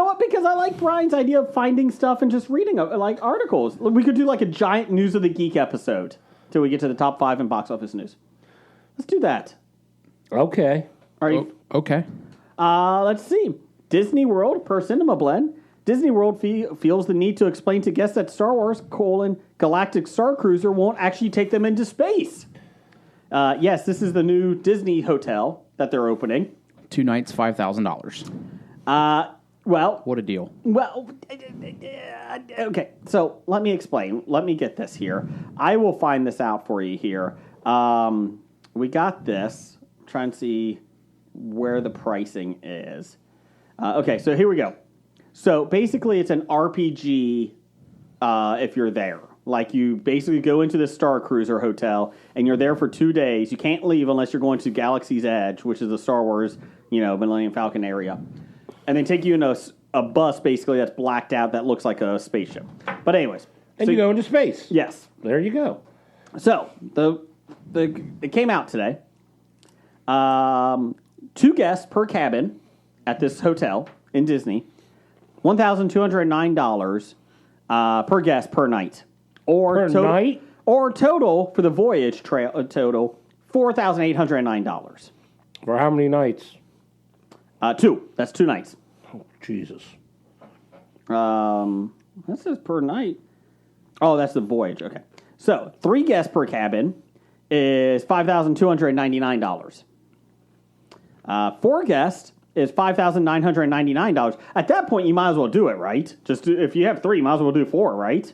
what? Because I like Brian's idea of finding stuff and just reading articles. We could do a giant News of the Geek episode till we get to the top 5 in box office news. Let's do that. Okay. Are you okay? Let's see. Disney World per Cinema Blend Disney World feels the need to explain to guests that Star Wars, Galactic Star Cruiser won't actually take them into space. Yes, this is the new Disney hotel that they're opening. 2 nights, $5,000. Well, What a deal. Well, okay, so let me explain. Let me get this here. I will find this out for you here. We got this. Try and see where the pricing is. Okay, so here we go. So basically it's an RPG if you're there. Like you basically go into the Star Cruiser hotel and you're there for 2 days. You can't leave unless you're going to Galaxy's Edge, which is the Star Wars, Millennium Falcon area. And they take you in a bus, basically, that's blacked out that looks like a spaceship. But anyways. And you go into space. Yes. There you go. So, it came out today. 2 guests per cabin at this hotel in Disney. $1,209 per guest per night. Or night? Or total, for the voyage total, $4,809. For how many nights? 2. That's 2 nights. Oh, Jesus. That says per night. Oh, that's the voyage. Okay. So, 3 guests per cabin is $5,299. 4 guests is $5,999. At that point, you might as well do it, right? If you have 3, you might as well do 4, right?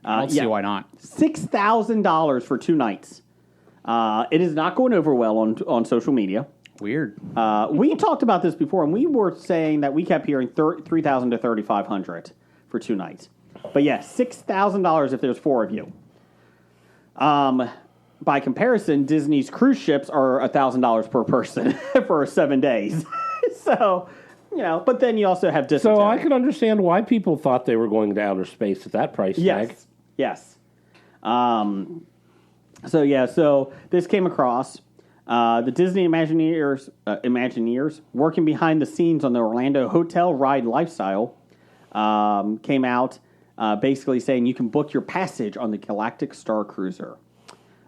I don't see why not. $6,000 for 2 nights. It is not going over well on social media. Weird. We talked about this before, and we were saying that we kept hearing $3,000 to $3,500 for 2 nights. But yeah, $6,000 if there's 4 of you. By comparison, Disney's cruise ships are $1,000 per person for 7 days. So, but then you also have dysentery. So I can understand why people thought they were going to outer space at that price tag. Yes. So this came across. The Disney Imagineers working behind the scenes on the Orlando hotel ride lifestyle came out basically saying you can book your passage on the Galactic Star Cruiser.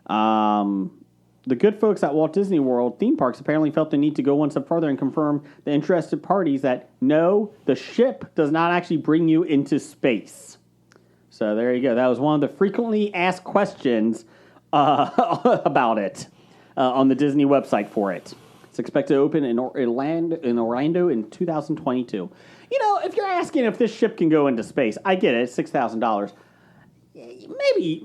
The good folks at Walt Disney World theme parks apparently felt the need to go one step further and confirm the interested parties that no, the ship does not actually bring you into space. So there you go. That was one of the frequently asked questions about it. On the Disney website for it. It's expected to open in Orlando in 2022. If you're asking if this ship can go into space, I get it, $6,000.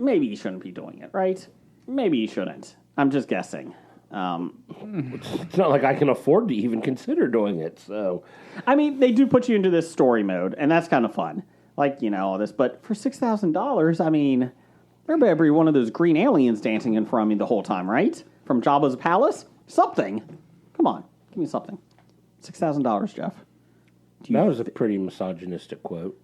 Maybe you shouldn't be doing it, right? Maybe you shouldn't. I'm just guessing. It's not like I can afford to even consider doing it, so... I mean, they do put you into this story mode, and that's kind of fun. Like, all this. But for $6,000, I mean, there better be one of those green aliens dancing in front of me the whole time, right? From Jabba's palace? Something. Come on. Give me something. $6,000, Jeff. That was a pretty misogynistic quote.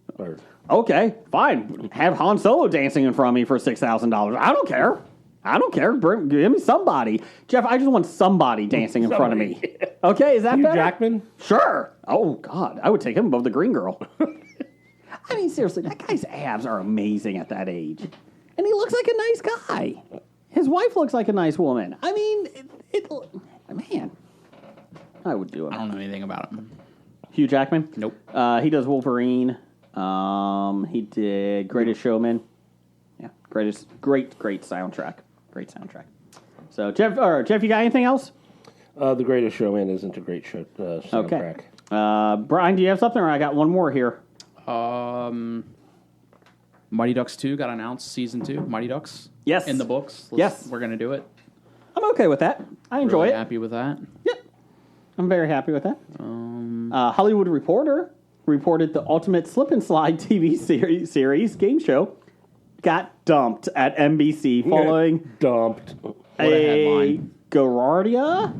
Okay, fine. Have Han Solo dancing in front of me for $6,000. I don't care. Give me somebody. Jeff, I just want somebody dancing in front of me. Okay, is that Hugh better? Jackman? Sure. Oh, God. I would take him above the green girl. I mean, seriously, that guy's abs are amazing at that age. And he looks like a nice guy. His wife looks like a nice woman. I mean, man, I would do it. I don't know anything about him. Hugh Jackman? Nope. He does Wolverine. He did Greatest Showman. Yeah, great soundtrack. Great soundtrack. So, Jeff, you got anything else? The Greatest Showman isn't a great soundtrack. Okay. Brian, do you have something, or I got one more here? Mighty Ducks 2 got announced, Season 2, Mighty Ducks. Yes. In the books. Yes. We're going to do it. I'm okay with that. I enjoy Really it. happy with that. Yep. I'm very happy with that. Hollywood Reporter reported the Ultimate Slip and Slide TV series game show got dumped at NBC following Dumped. What a headline. Giardia,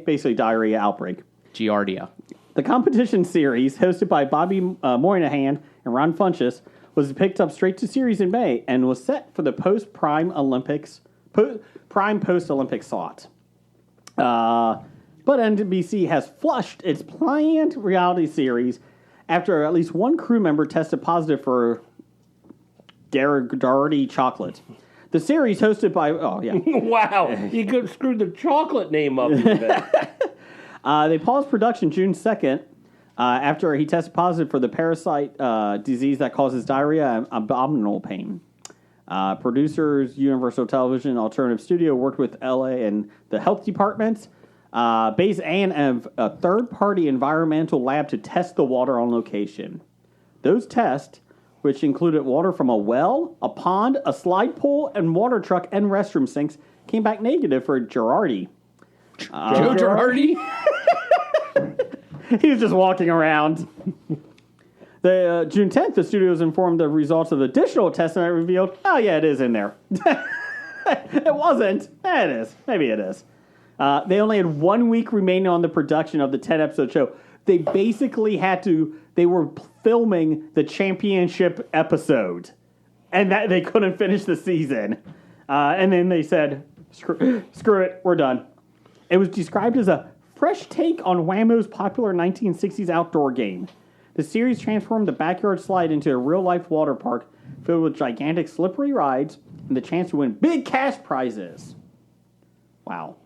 basically diarrhea outbreak. Giardia. The competition series, hosted by Bobby Moynihan and Ron Funches, was picked up straight to series in May and was set for the post-Prime post-Olympic slot. But NBC has flushed its planned reality series after at least one crew member tested positive for Garibaldi chocolate. The series hosted by... Oh, yeah. Wow. You could screw the chocolate name up. They paused production June 2nd after he tested positive for the parasite disease that causes diarrhea and abdominal pain. Producers, Universal Television Alternative Studio, worked with LA and the health department, based and a third-party environmental lab to test the water on location. Those tests, which included water from a well, a pond, a slide pool, and water truck and restroom sinks, came back negative for Girardi. Joe Girardi? He was just walking around. The June 10th, the studio was informed the results of additional tests that revealed, oh yeah, it is in there. It wasn't. It is. Maybe it is. They only had 1 week remaining on the production of the 10-episode show. They basically they were filming the championship episode, and that they couldn't finish the season. And then they said, screw it, we're done. It was described as a fresh take on Whammo's popular 1960s outdoor game. The series transformed the backyard slide into a real-life water park filled with gigantic slippery rides and the chance to win big cash prizes. Wow.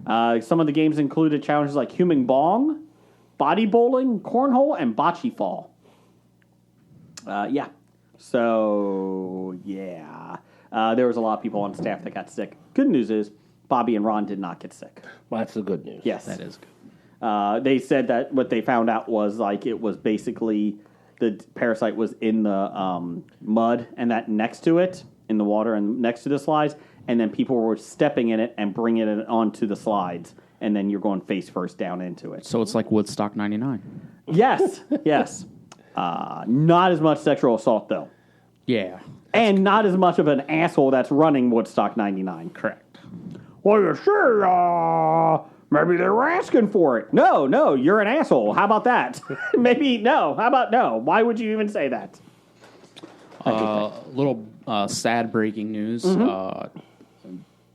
Some of the games included challenges like human bong, body bowling, cornhole, and bocce fall. Yeah. So, yeah. There was a lot of people on staff that got sick. Good news is Bobby and Ron did not get sick. Well, that's the good news. Yes. That is good. They said that what they found out was like it was basically the parasite was in the mud and that next to it, in the water and next to the slides, and then people were stepping in it and bringing it onto the slides, and then you're going face first down into it. So it's like Woodstock 99. Yes, yes. Not as much sexual assault, though. Yeah. And not as much of an asshole that's running Woodstock 99. Correct. Well, you see, maybe they were asking for it. No, you're an asshole. How about that? Maybe, no. How about no? Why would you even say that? Little sad breaking news.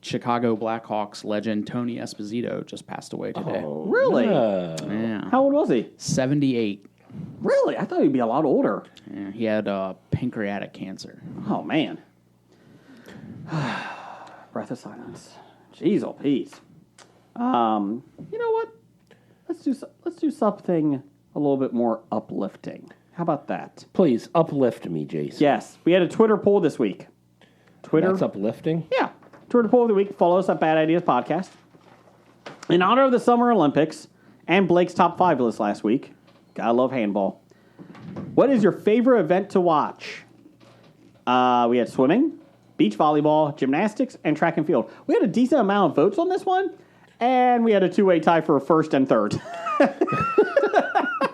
Chicago Blackhawks legend Tony Esposito just passed away today. Oh, Really? Yeah. How old was he? 78. Really? I thought he'd be a lot older. Yeah, he had pancreatic cancer. Oh, man. Breath of silence. Jeez, oh, Pete. You know what? Let's do something a little bit more uplifting. How about that? Please, uplift me, Jason. Yes. We had a Twitter poll this week. Twitter. That's uplifting? Yeah. Twitter poll of the week. Follow us at Bad Ideas Podcast. In honor of the Summer Olympics and Blake's top 5 list last week, gotta love handball. What is your favorite event to watch? We had swimming, beach volleyball, gymnastics, and track and field. We had a decent amount of votes on this one, and we had a 2-way tie for first and third.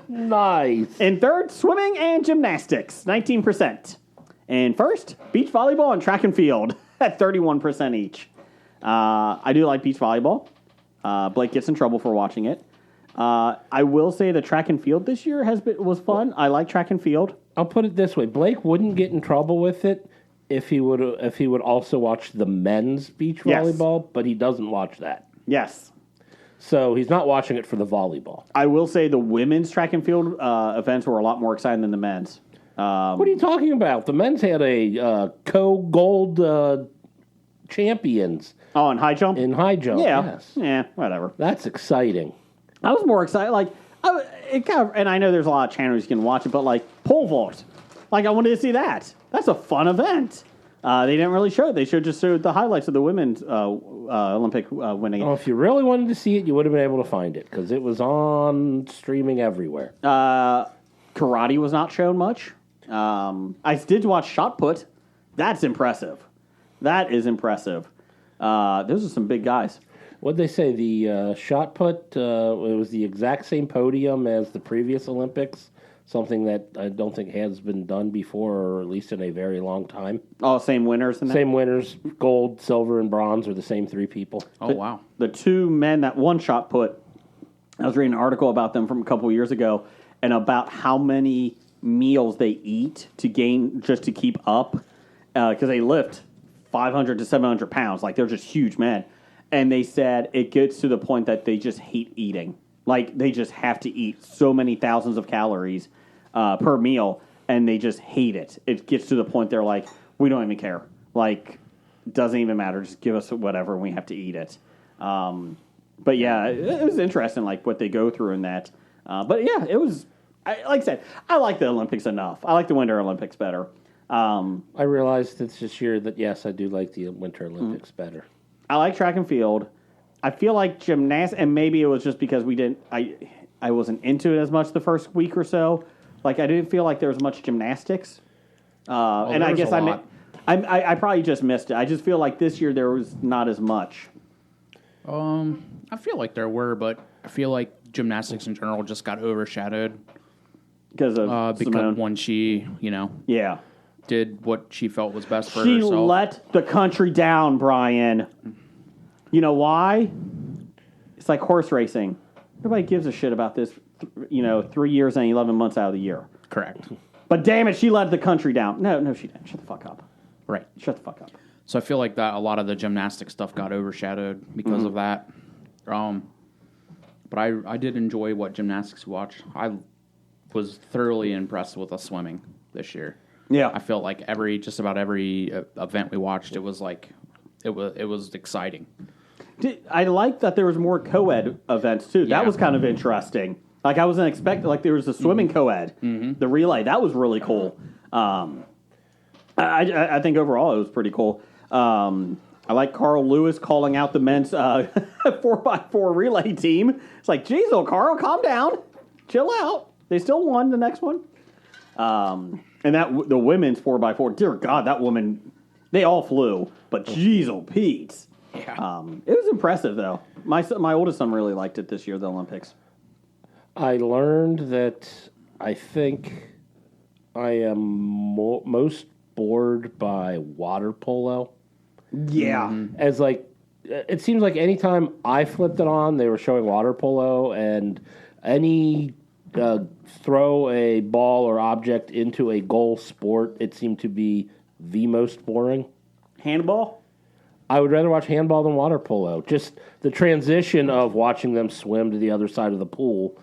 Nice. In third, swimming and gymnastics, 19%. In first, beach volleyball and track and field at 31% each. I do like beach volleyball. Blake gets in trouble for watching it. I will say the track and field this year was fun. I like track and field. I'll put it this way: Blake wouldn't get in trouble with it if he would also watch the men's beach volleyball, but he doesn't watch that. Yes. So he's not watching it for the volleyball. I will say the women's track and field events were a lot more exciting than the men's. What are you talking about? The men's had a co-gold champions. Oh, in high jump? In high jump, yeah. Yes. Yeah, whatever. That's exciting. I was more excited. And I know there's a lot of channels you can watch it, but like pole vault. Like I wanted to see that. That's a fun event. They didn't really show it. They just showed the highlights of the women's Olympic winning. Well, if you really wanted to see it, you would have been able to find it because it was on streaming everywhere. Karate was not shown much. I did watch shot put. That's impressive. That is impressive. Those are some big guys. What'd they say? The shot put, it was the exact same podium as the previous Olympics, something that I don't think has been done before, or at least in a very long time. Oh, same winners? Same winners. Gold, silver, and bronze are the same 3 people. Oh, wow. The 2 men that won shot put, I was reading an article about them from a couple of years ago, and about how many meals they eat just to keep up, because they lift 500 to 700 pounds. Like, they're just huge men. And they said it gets to the point that they just hate eating. Like, they just have to eat so many thousands of calories per meal, and they just hate it. It gets to the point they're like, we don't even care. Like, doesn't even matter. Just give us whatever, and we have to eat it. But, yeah, it was interesting, like, what they go through in that. But, yeah, it was like I said, I like the Olympics enough. I like the Winter Olympics better. I realized this year that, yes, I do like the Winter Olympics better. I like track and field. I feel like gymnastics, and maybe it was just because I wasn't into it as much the first week or so. Like, I didn't feel like there was much gymnastics. And I guess I probably just missed it. I just feel like this year there was not as much. I feel like there were, but I feel like gymnastics in general just got overshadowed Because of Simone. when she, Yeah. did what she felt was best for She herself. let the country down, Brian. You know why? It's like horse racing. Nobody gives a shit about this, 3 years and 11 months out of the year. Correct. But damn it, she let the country down. No, she didn't. Shut the fuck up. Right. Shut the fuck up. So I feel like that a lot of the gymnastic stuff got overshadowed because of that. But I did enjoy what gymnastics we watched. I was thoroughly impressed with the swimming this year. Yeah. I felt like just about every event we watched, it was exciting. I like that there was more co-ed events, too. Yeah. That was kind of interesting. Like, I wasn't expecting, like, there was a swimming co-ed. The relay. That was really cool. I think overall it was pretty cool. I like Carl Lewis calling out the men's 4x4 relay team. It's like, geez, oh, Carl, calm down. Chill out. They still won the next one. And the women's 4x4, dear God, that woman, they all flew. But geez, oh, Pete. Yeah. It was impressive, though. My oldest son really liked it this year, the Olympics. I learned that I think I am most bored by water polo. Yeah. As it seems like anytime I flipped it on, they were showing water polo, and any throw a ball or object into a goal sport, it seemed to be the most boring. Handball? I would rather watch handball than water polo. Just the transition of watching them swim to the other side of the pool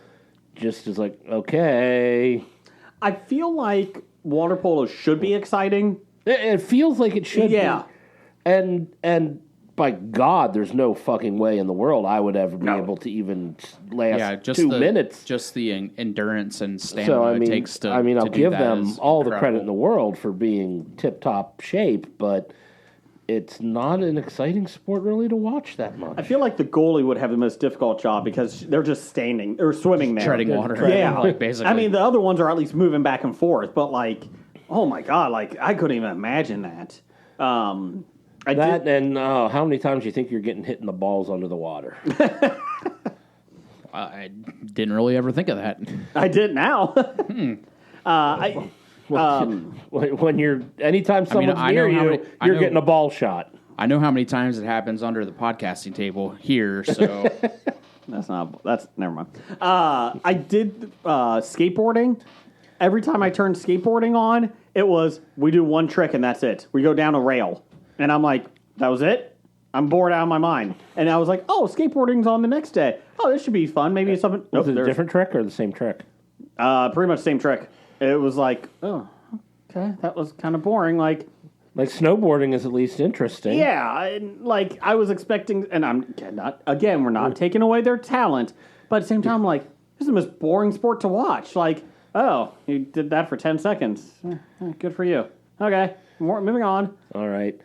just is like, okay. I feel like water polo should be exciting. It feels like it should Yeah. be. And by God, there's no fucking way in the world I would ever be able to even last just 2 minutes. Just the endurance and stamina So, it takes to I'll to do give that them is all the incredible. credit in the world for being tip-top shape, but it's not an exciting sport really to watch that much. I feel like the goalie would have the most difficult job because they're just standing or swimming there. Treading water. Yeah. Like, basically. I mean, the other ones are at least moving back and forth, but like, oh my God, like I couldn't even imagine that. And how many times do you think you're getting hit in the balls under the water? I didn't really ever think of that. I did now. When you're anytime someone's I near know how you, many- you're getting a ball shot. I know how many times it happens under the podcasting table here, so That's never mind. I did skateboarding. Every time I turned skateboarding on, it was, we do one trick and that's it. We go down a rail. And I'm like, that was it? I'm bored out of my mind. And I was like, oh, skateboarding's on the next day. Oh, this should be fun. Maybe it's something. Was it a different trick or the same trick? Pretty much the same trick. It was like, oh, okay, that was kind of boring. Like snowboarding is at least interesting. yeah, I was expecting, and we're not taking away their talent, but at the same time, like, this is the most boring sport to watch. Like, oh, you did that for 10 seconds. Good for you. Okay, moving on. All right.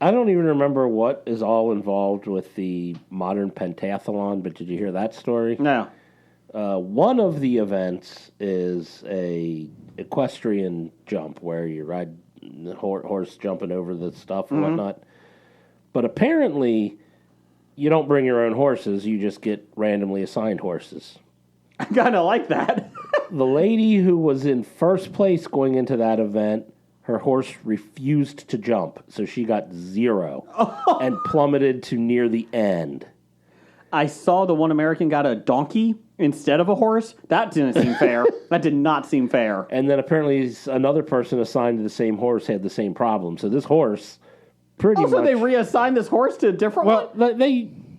I don't even remember what is all involved with the modern pentathlon, but did you hear that story? No. One of the events is a equestrian jump where you ride the horse jumping over the stuff and whatnot. But apparently, you don't bring your own horses; you just get randomly assigned horses. I kind of like that. The lady who was in first place going into that event, her horse refused to jump, so she got 0 and plummeted to near the end. I saw the one American got a donkey instead of a horse. That didn't seem fair. That did not seem fair. And then apparently another person assigned to the same horse had the same problem. So this horse pretty much... Also, they reassigned this horse to a different one?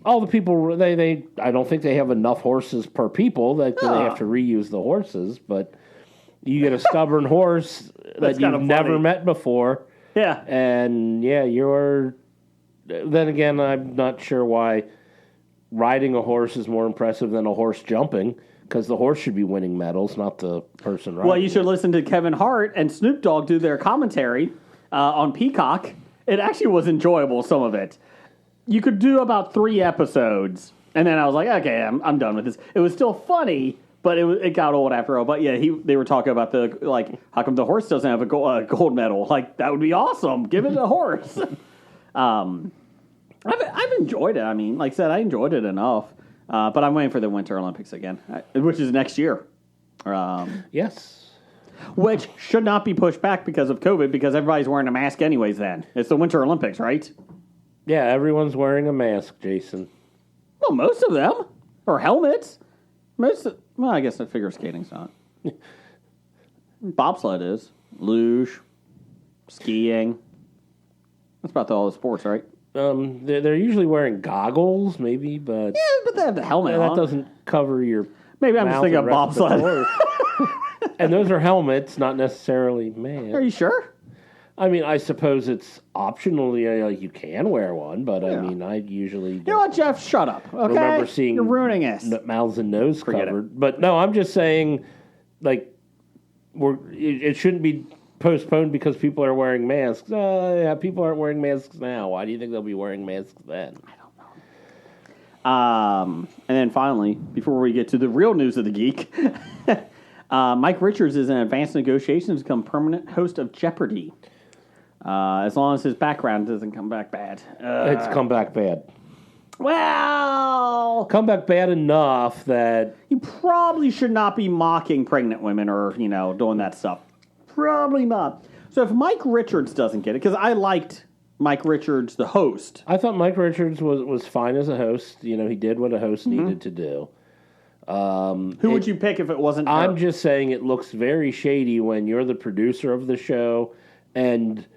All the people, I don't think they have enough horses per people that they have to reuse the horses, but you get a stubborn horse that you've never met before. Yeah. And then again, I'm not sure why riding a horse is more impressive than a horse jumping, Because the horse should be winning medals, not the person riding. Well, you should listen to Kevin Hart and Snoop Dogg do their commentary on Peacock. It actually was enjoyable, some of it. You could do about 3 episodes, and then I was like, okay, I'm done with this. It was still funny, but it got old after all. But yeah, they were talking about how come the horse doesn't have a gold medal? Like, that would be awesome. Give it to the horse. I've enjoyed it. I mean, like I said, I enjoyed it enough. But I'm waiting for the Winter Olympics again, which is next year. Yes. Which should not be pushed back because of COVID, because everybody's wearing a mask anyways then. It's the Winter Olympics, right? Yeah, everyone's wearing a mask, Jason. Well, most of them. Or helmets. Well, I guess the figure skating's not. Bobsled is. Luge. Skiing. That's about all the sports, right? They're usually wearing goggles, maybe, but Yeah, but they have the helmet on. that doesnking cover your. Maybe I'm just mouth thinking and of rest the bobsled. horse. And those are helmets, not necessarily masks. Are you sure? I mean, I suppose it's optionally like you can wear one, but I mean, I usually You know what, Jeff? Shut up. Okay? remember seeing You're ruining us. mouths and nose Forget covered. But no, I'm just saying, like, it shouldn't be postponed because people are wearing masks. Yeah, people aren't wearing masks now. Why do you think they'll be wearing masks then? And then finally, before we get to the real news of the geek, Mike Richards is in advanced negotiations to become permanent host of Jeopardy. As long as his background doesn't come back bad. It's come back bad. Well, Come back bad enough that you probably should not be mocking pregnant women or, doing that stuff. Probably not. So if Mike Richards doesn't get it, because I liked Mike Richards, the host. I thought Mike Richards was fine as a host. He did what a host needed to do. Who would you pick if it wasn't her? I'm just saying it looks very shady when you're the producer of the show, and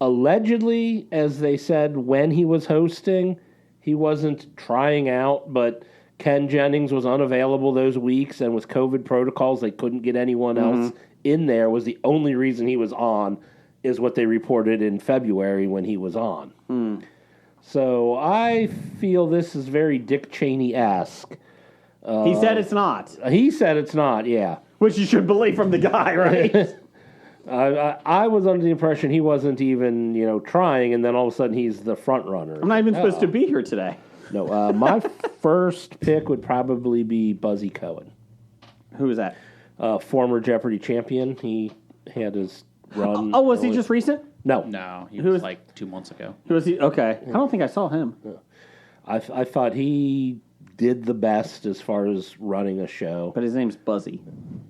allegedly, as they said when he was hosting, he wasn't trying out, but Ken Jennings was unavailable those weeks, and with COVID protocols, they couldn't get anyone else in there. Was the only reason he was on, is what they reported in February when he was on. So I feel this is very Dick Cheney-esque. He said it's not. He said it's not, yeah. Which you should believe from the guy, right? I was under the impression he wasn't even, trying, and then all of a sudden he's the front runner. I'm not even supposed to be here today. No, my first pick would probably be Buzzy Cohen. Who is that? Former Jeopardy champion. He had his run. Oh, was he just recent? No. No, he Who was is- like 2 months ago. Who was he? Okay. I don't think I saw him. I thought he did the best as far as running a show. But his name's Buzzy.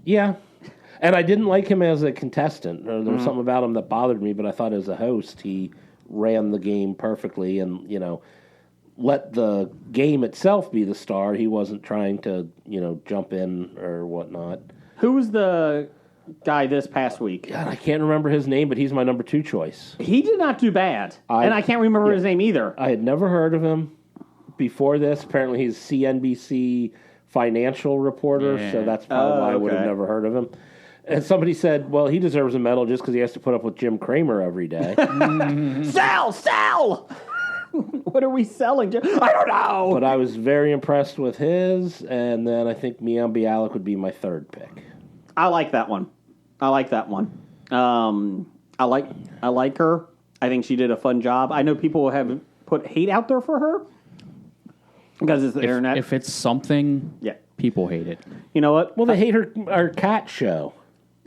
Yeah. And I didn't like him as a contestant. There was something about him that bothered me, but I thought as a host, he ran the game perfectly and, let the game itself be the star. He wasn't trying to, jump in or whatnot. Who was the guy this past week? God, I can't remember his name, but he's my number 2 choice. He did not do bad. And I can't remember his name either. I had never heard of him before this. Apparently he's CNBC financial reporter, so that's probably why I would have never heard of him. And somebody said, well, he deserves a medal just because he has to put up with Jim Cramer every day. Sell! What are we selling? I don't know. But I was very impressed with his, and then I think Mian Bialik would be my 3rd pick. I like that one. I like her. I think she did a fun job. I know people have put hate out there for her because it's the internet. If it's something, Yeah. people hate it. You know what? Well, they hate our cat show.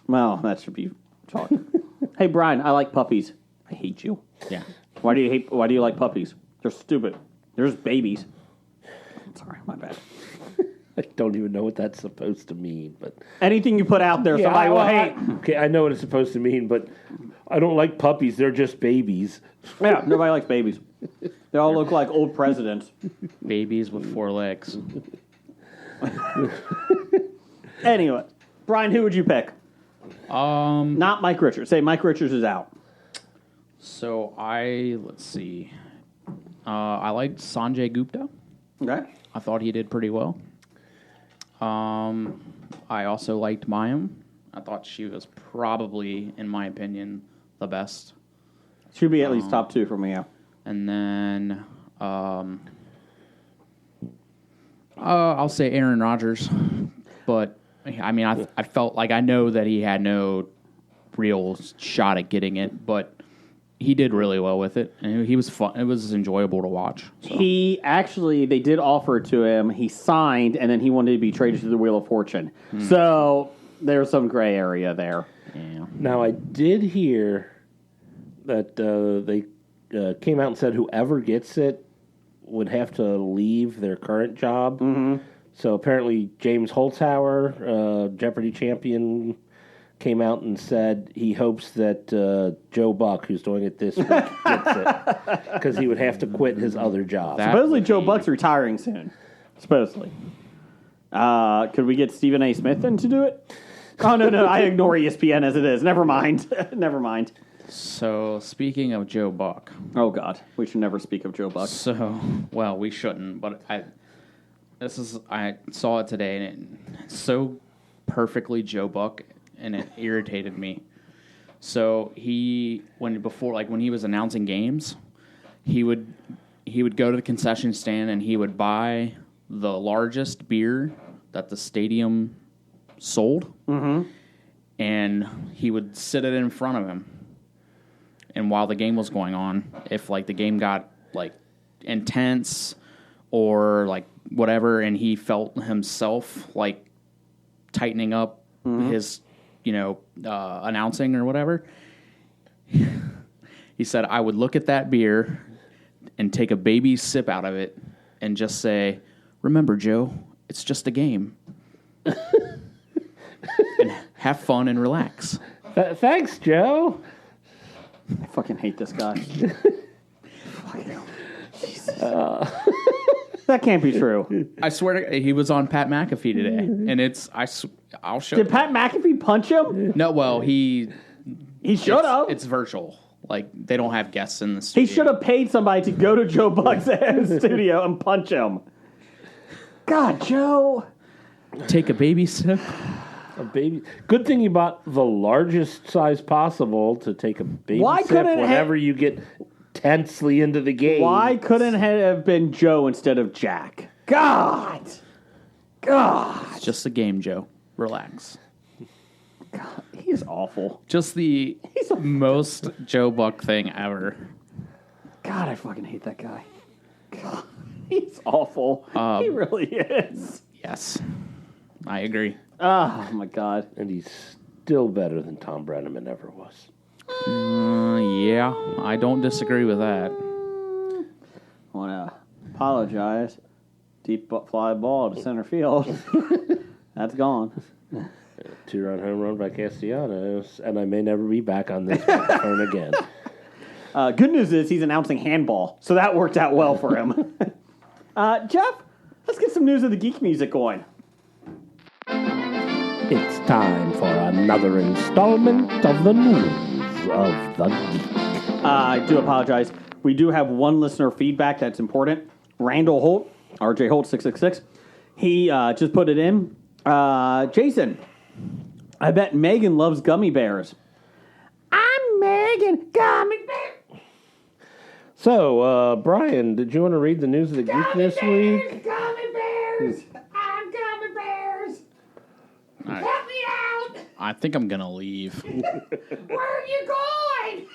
Well, that should be talk. Hey, Brian, I like puppies. I hate you. Yeah. Why do you like puppies? They're stupid. They're just babies. Sorry, my bad. I don't even know what that's supposed to mean, but Anything you put out there, somebody will hate. Okay, I know what it's supposed to mean, but I don't like puppies. They're just babies. Yeah, nobody likes babies. They all look like old presidents. Babies with 4 legs. Anyway, Brian, who would you pick? Not Mike Richards. Say Mike Richards is out. So let's see. I liked Sanjay Gupta. Okay. I thought he did pretty well. I also liked Mayim. I thought she was probably, in my opinion, the best. Should be at least top 2 for me, yeah. And then I'll say Aaron Rodgers. But I mean, I felt like I know that he had no real shot at getting it, but he did really well with it, and he was fun. It was enjoyable to watch. So. They did offer it to him. He signed, and then he wanted to be traded to the Wheel of Fortune. So there's some gray area there. Yeah. Now, I did hear that they came out and said whoever gets it would have to leave their current job. Mm-hmm. So apparently James Holzhauer, Jeopardy champion, came out and said he hopes that Joe Buck, who's doing it this week, gets it. Because he would have to quit his other job. Supposedly Joe Buck's retiring soon. Supposedly. Could we get Stephen A. Smith then to do it? Oh, no, I ignore ESPN as it is. Never mind. Never mind. So, speaking of Joe Buck. Oh, God. We should never speak of Joe Buck. So, well, we shouldn't, but I saw it today, and it's so perfectly Joe Buck, and it irritated me. So, when he was announcing games, he would go to the concession stand, and he would buy the largest beer that the stadium sold, and he would sit it in front of him. And while the game was going on, if like the game got like intense or like whatever, and he felt himself like tightening up his, announcing or whatever, he said, I would look at that beer and take a baby sip out of it and just say, remember, Joe, it's just a game. And have fun and relax. Thanks, Joe. I fucking hate this guy. That can't be true. I swear to, he was on Pat McAfee today, and I'll show. Did Pat McAfee punch him? No, well, he should have. It's virtual. Like, they don't have guests in the studio. He should have paid somebody to go to Joe Buck's studio and punch him. God, Joe. Take a baby sip. A baby. Good thing you bought the largest size possible to take a baby sip whenever you get tensely into the game. Why couldn't it have been Joe instead of Jack? God. It's just a game, Joe. Relax. God, he's awful. Just the most Joe Buck thing ever. God, I fucking hate that guy. God, he's awful. He really is. Yes. I agree. Oh, my God. And he's still better than Tom Brenneman ever was. Yeah, I don't disagree with that. I want to apologize. Deep fly ball to center field. That's gone. 2-run home run by Castellanos, and I may never be back on this microphone again. Good news is he's announcing handball, so that worked out well for him. Jeff, let's get some news of the geek music going. It's time for another installment of the news of the geek. I do apologize. We do have one listener feedback that's important. Randall Holt, RJ Holt 666. He just put it in. Jason, I bet Megan loves gummy bears. I'm Megan, gummy bear. So, Brian, did you want to read the news of the geek this week? Gummy bears! I'm gummy bears! Help me out! I think I'm going to leave. Where are you going?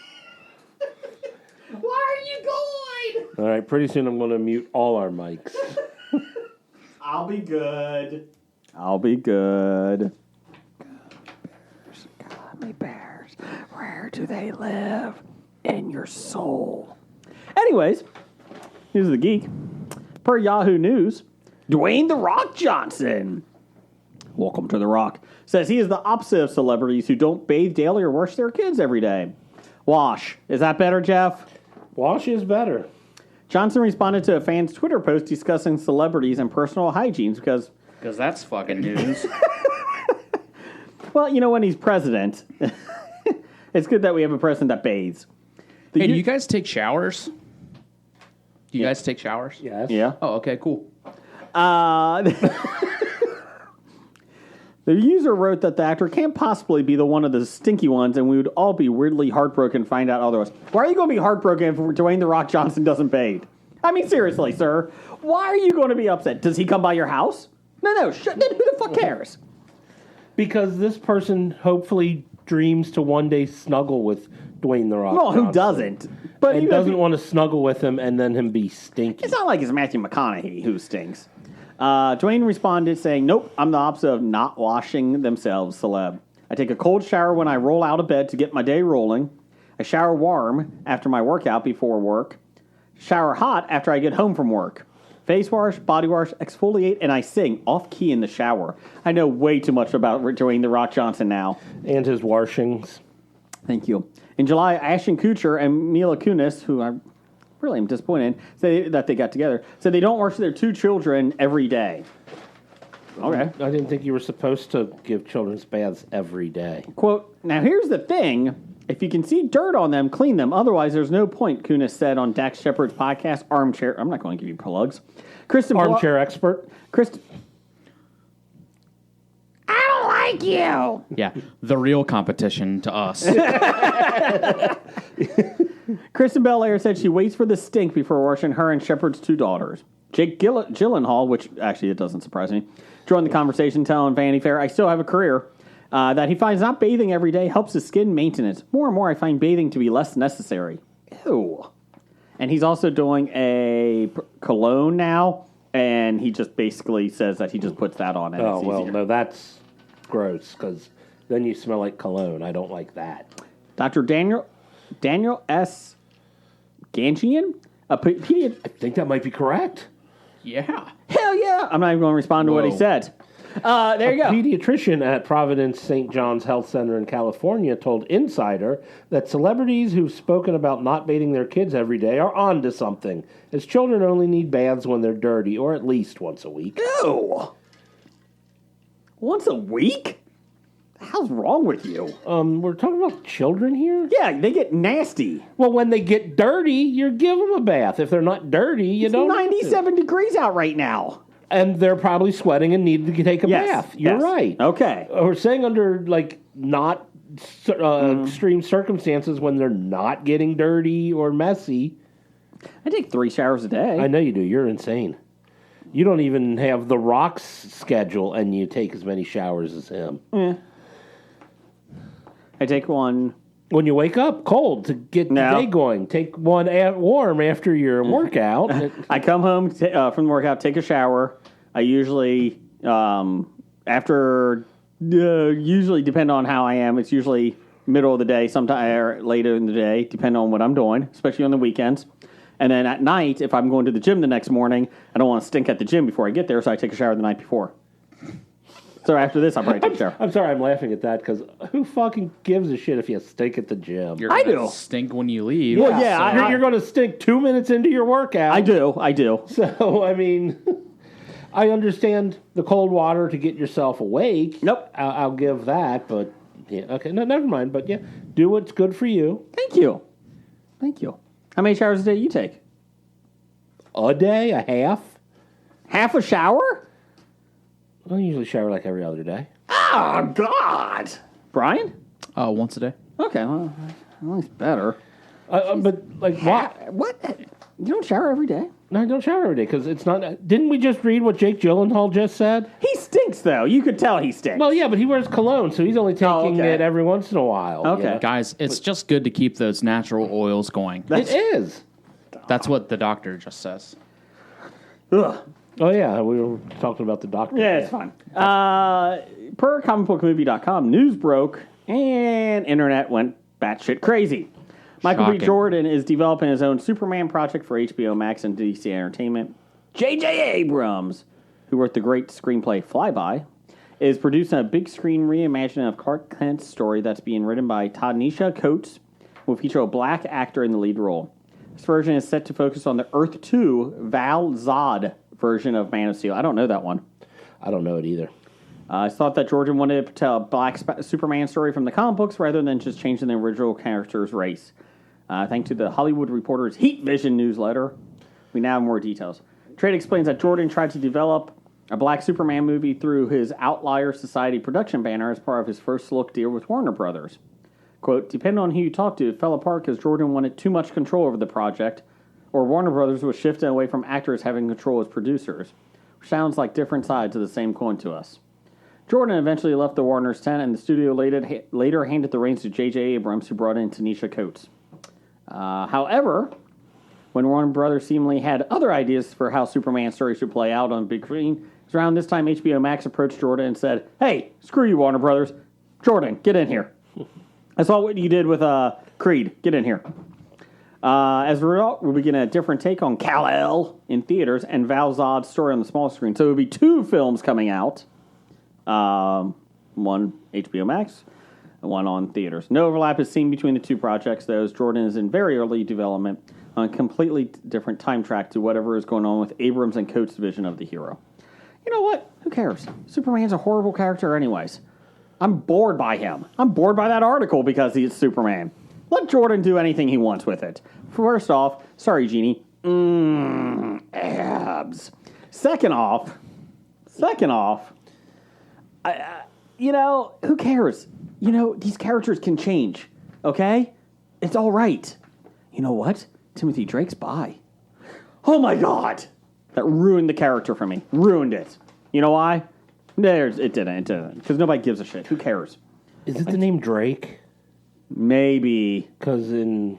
Where are you going? All right, pretty soon I'm going to mute all our mics. I'll be good. I'll be good. Gummy bears, where do they live? In your soul. Anyways, news of the geek. Per Yahoo News, Dwayne The Rock Johnson, welcome to The Rock, says he is the opposite of celebrities who don't bathe daily or wash their kids every day. Wash. Is that better, Jeff? Wash is better. Johnson responded to a fan's Twitter post discussing celebrities and personal hygiene because that's fucking news. well, when he's president, it's good that we have a president that bathes. Hey, do you guys take showers? Do you guys take showers? Yes. Yeah. Oh, okay, cool. The user wrote that the actor can't possibly be the one of the stinky ones, and we would all be weirdly heartbroken to find out otherwise. Why are you going to be heartbroken if Dwayne The Rock Johnson doesn't bathe? I mean, seriously, sir. Why are you going to be upset? Does he come by your house? No. Then who the fuck cares? Because this person hopefully dreams to one day snuggle with Dwayne The Rock Well, who Johnson. doesn't? But And doesn't want to snuggle with him and then him be stinky. It's not like it's Matthew McConaughey who stinks. Dwayne responded saying, "Nope, I'm the opposite of not washing themselves, celeb. I take a cold shower when I roll out of bed to get my day rolling. I shower warm after my workout before work. Shower hot after I get home from work. Face wash, body wash, exfoliate, and I sing off-key in the shower." I know way too much about Dwayne The Rock Johnson now. And his washings. Thank you. In July, Ashton Kutcher and Mila Kunis, who I really am disappointed that they got together, said they don't wash their 2 children every day. Okay. I didn't think you were supposed to give children's baths every day. Quote, "Now here's the thing. If you can see dirt on them, clean them. Otherwise, there's no point," Kunis said on Dax Shepard's podcast, Armchair. I'm not going to give you plugs. Armchair expert. I don't like you. Yeah, the real competition to us. Kristen Belair said she waits for the stink before washing her and Shepard's 2 daughters. Jake Gyllenhaal, which actually it doesn't surprise me, joined the conversation telling Vanity Fair, "I still have a career." That he finds not bathing every day helps his skin maintenance. More and more, I find bathing to be less necessary. Ew. And he's also doing a cologne now, and he just basically says that he just puts that on. And Oh, it's well, easier. no, that's gross, because then you smell like cologne. I don't like that. Dr. Daniel S. Gangian, a pediatrician. I think that might be correct. Yeah. Hell yeah! I'm not even going to respond to what he Whoa. said. There you go. Pediatrician at Providence St. John's Health Center in California told Insider that celebrities who've spoken about not bathing their kids every day are onto something, as children only need baths when they're dirty, or at least once a week. Ew. Once a week? The hell's wrong with you? We're talking about children here? Yeah, they get nasty. Well, when they get dirty, you give them a bath. If they're not dirty, you don't. 97 degrees out right now. And they're probably sweating and need to take a bath. You're yes. right. Okay. We're saying under, like, not extreme circumstances when they're not getting dirty or messy. I take 3 showers a day. I know you do. You're insane. You don't even have the Rock's schedule, and you take as many showers as him. I take one. When you wake up cold to get the day going, take one warm after your workout. I come home from the workout, take a shower. I usually, usually depend on how I am. It's usually middle of the day, sometime or later in the day, depending on what I'm doing, especially on the weekends. And then at night, if I'm going to the gym the next morning, I don't want to stink at the gym before I get there, so I take a shower the night before. So after this, I'll probably take a shower. I'm sorry I'm laughing at that, because who fucking gives a shit if you stink at the gym? You're I gonna do. stink when you leave. Well, yeah, You're going to stink 2 minutes into your workout. I do. So, I mean, I understand the cold water to get yourself awake. Nope. I'll give that, but, yeah, okay, no, never mind. But, yeah, do what's good for you. Thank you. How many showers a day you take? A day, a half. Half a shower? I usually shower like every other day. Oh, God. Brian? Once a day. Okay, well, at least better. But, like, what? What? You don't shower every day? No, I don't shower every day, because it's not... Didn't we just read what Jake Gyllenhaal just said? He stinks, though. You could tell he stinks. Well, yeah, but he wears cologne, so he's only taking okay. it every once in a while. Okay. you know? Guys, it's just good to keep those natural oils going. It is. That's what the doctor just says. Ugh. Oh, yeah, we were talking about the doctor. Yeah, it's fine. Per comicbookmovie.com, news broke and internet went batshit crazy. Michael B. Shocking. Jordan is developing his own Superman project for HBO Max and DC Entertainment. J.J. Abrams, who wrote the great screenplay Flyby, is producing a big screen reimagining of Clark Kent's story that's being written by Ta-Nehisi Coates, will feature a black actor in the lead role. This version is set to focus on the Earth 2 Val Zod version of Man of Steel. I don't know that one. I don't know it either. I thought that Jordan wanted to tell a black Superman story from the comic books rather than just changing the original character's race. Thanks to the Hollywood Reporter's Heat Vision newsletter, we now have more details. Trade explains that Jordan tried to develop a black Superman movie through his Outlier Society production banner as part of his first look deal with Warner Brothers. Quote, depending on who you talk to, it fell apart because Jordan wanted too much control over the project, or Warner Brothers was shifting away from actors having control as producers. sounds like different sides of the same coin to us. Jordan eventually left the Warner's tent, and the studio later handed the reins to J.J. Abrams, who brought in Tanisha Coates. However, when Warner Brothers seemingly had other ideas for how Superman stories should play out on the big screen, it was around this time HBO Max approached Jordan and said, "Hey, screw you, Warner Brothers. Jordan, get in here. I saw what you did with Creed. Get in here." As a result, we'll begin a different take on Kal-El in theaters and Val Zod's story on the small screen. So it will be 2 films coming out. One HBO Max, and one on theaters. No overlap is seen between the 2 projects, though, as Jordan is in very early development on a completely different time track to whatever is going on with Abrams and Coates' vision of the hero. You know what? Who cares? Superman's a horrible character anyways. I'm bored by him. I'm bored by that article because he's Superman. Let Jordan do anything he wants with it. First off, sorry, Jeannie. Abs. Second off, who cares? These characters can change, okay? It's all right. You know what? Timothy Drake's bi. Oh, my God. That ruined the character for me. Ruined it. You know why? It didn't. Because nobody gives a shit. Who cares? Is it the name Drake? Maybe. Because in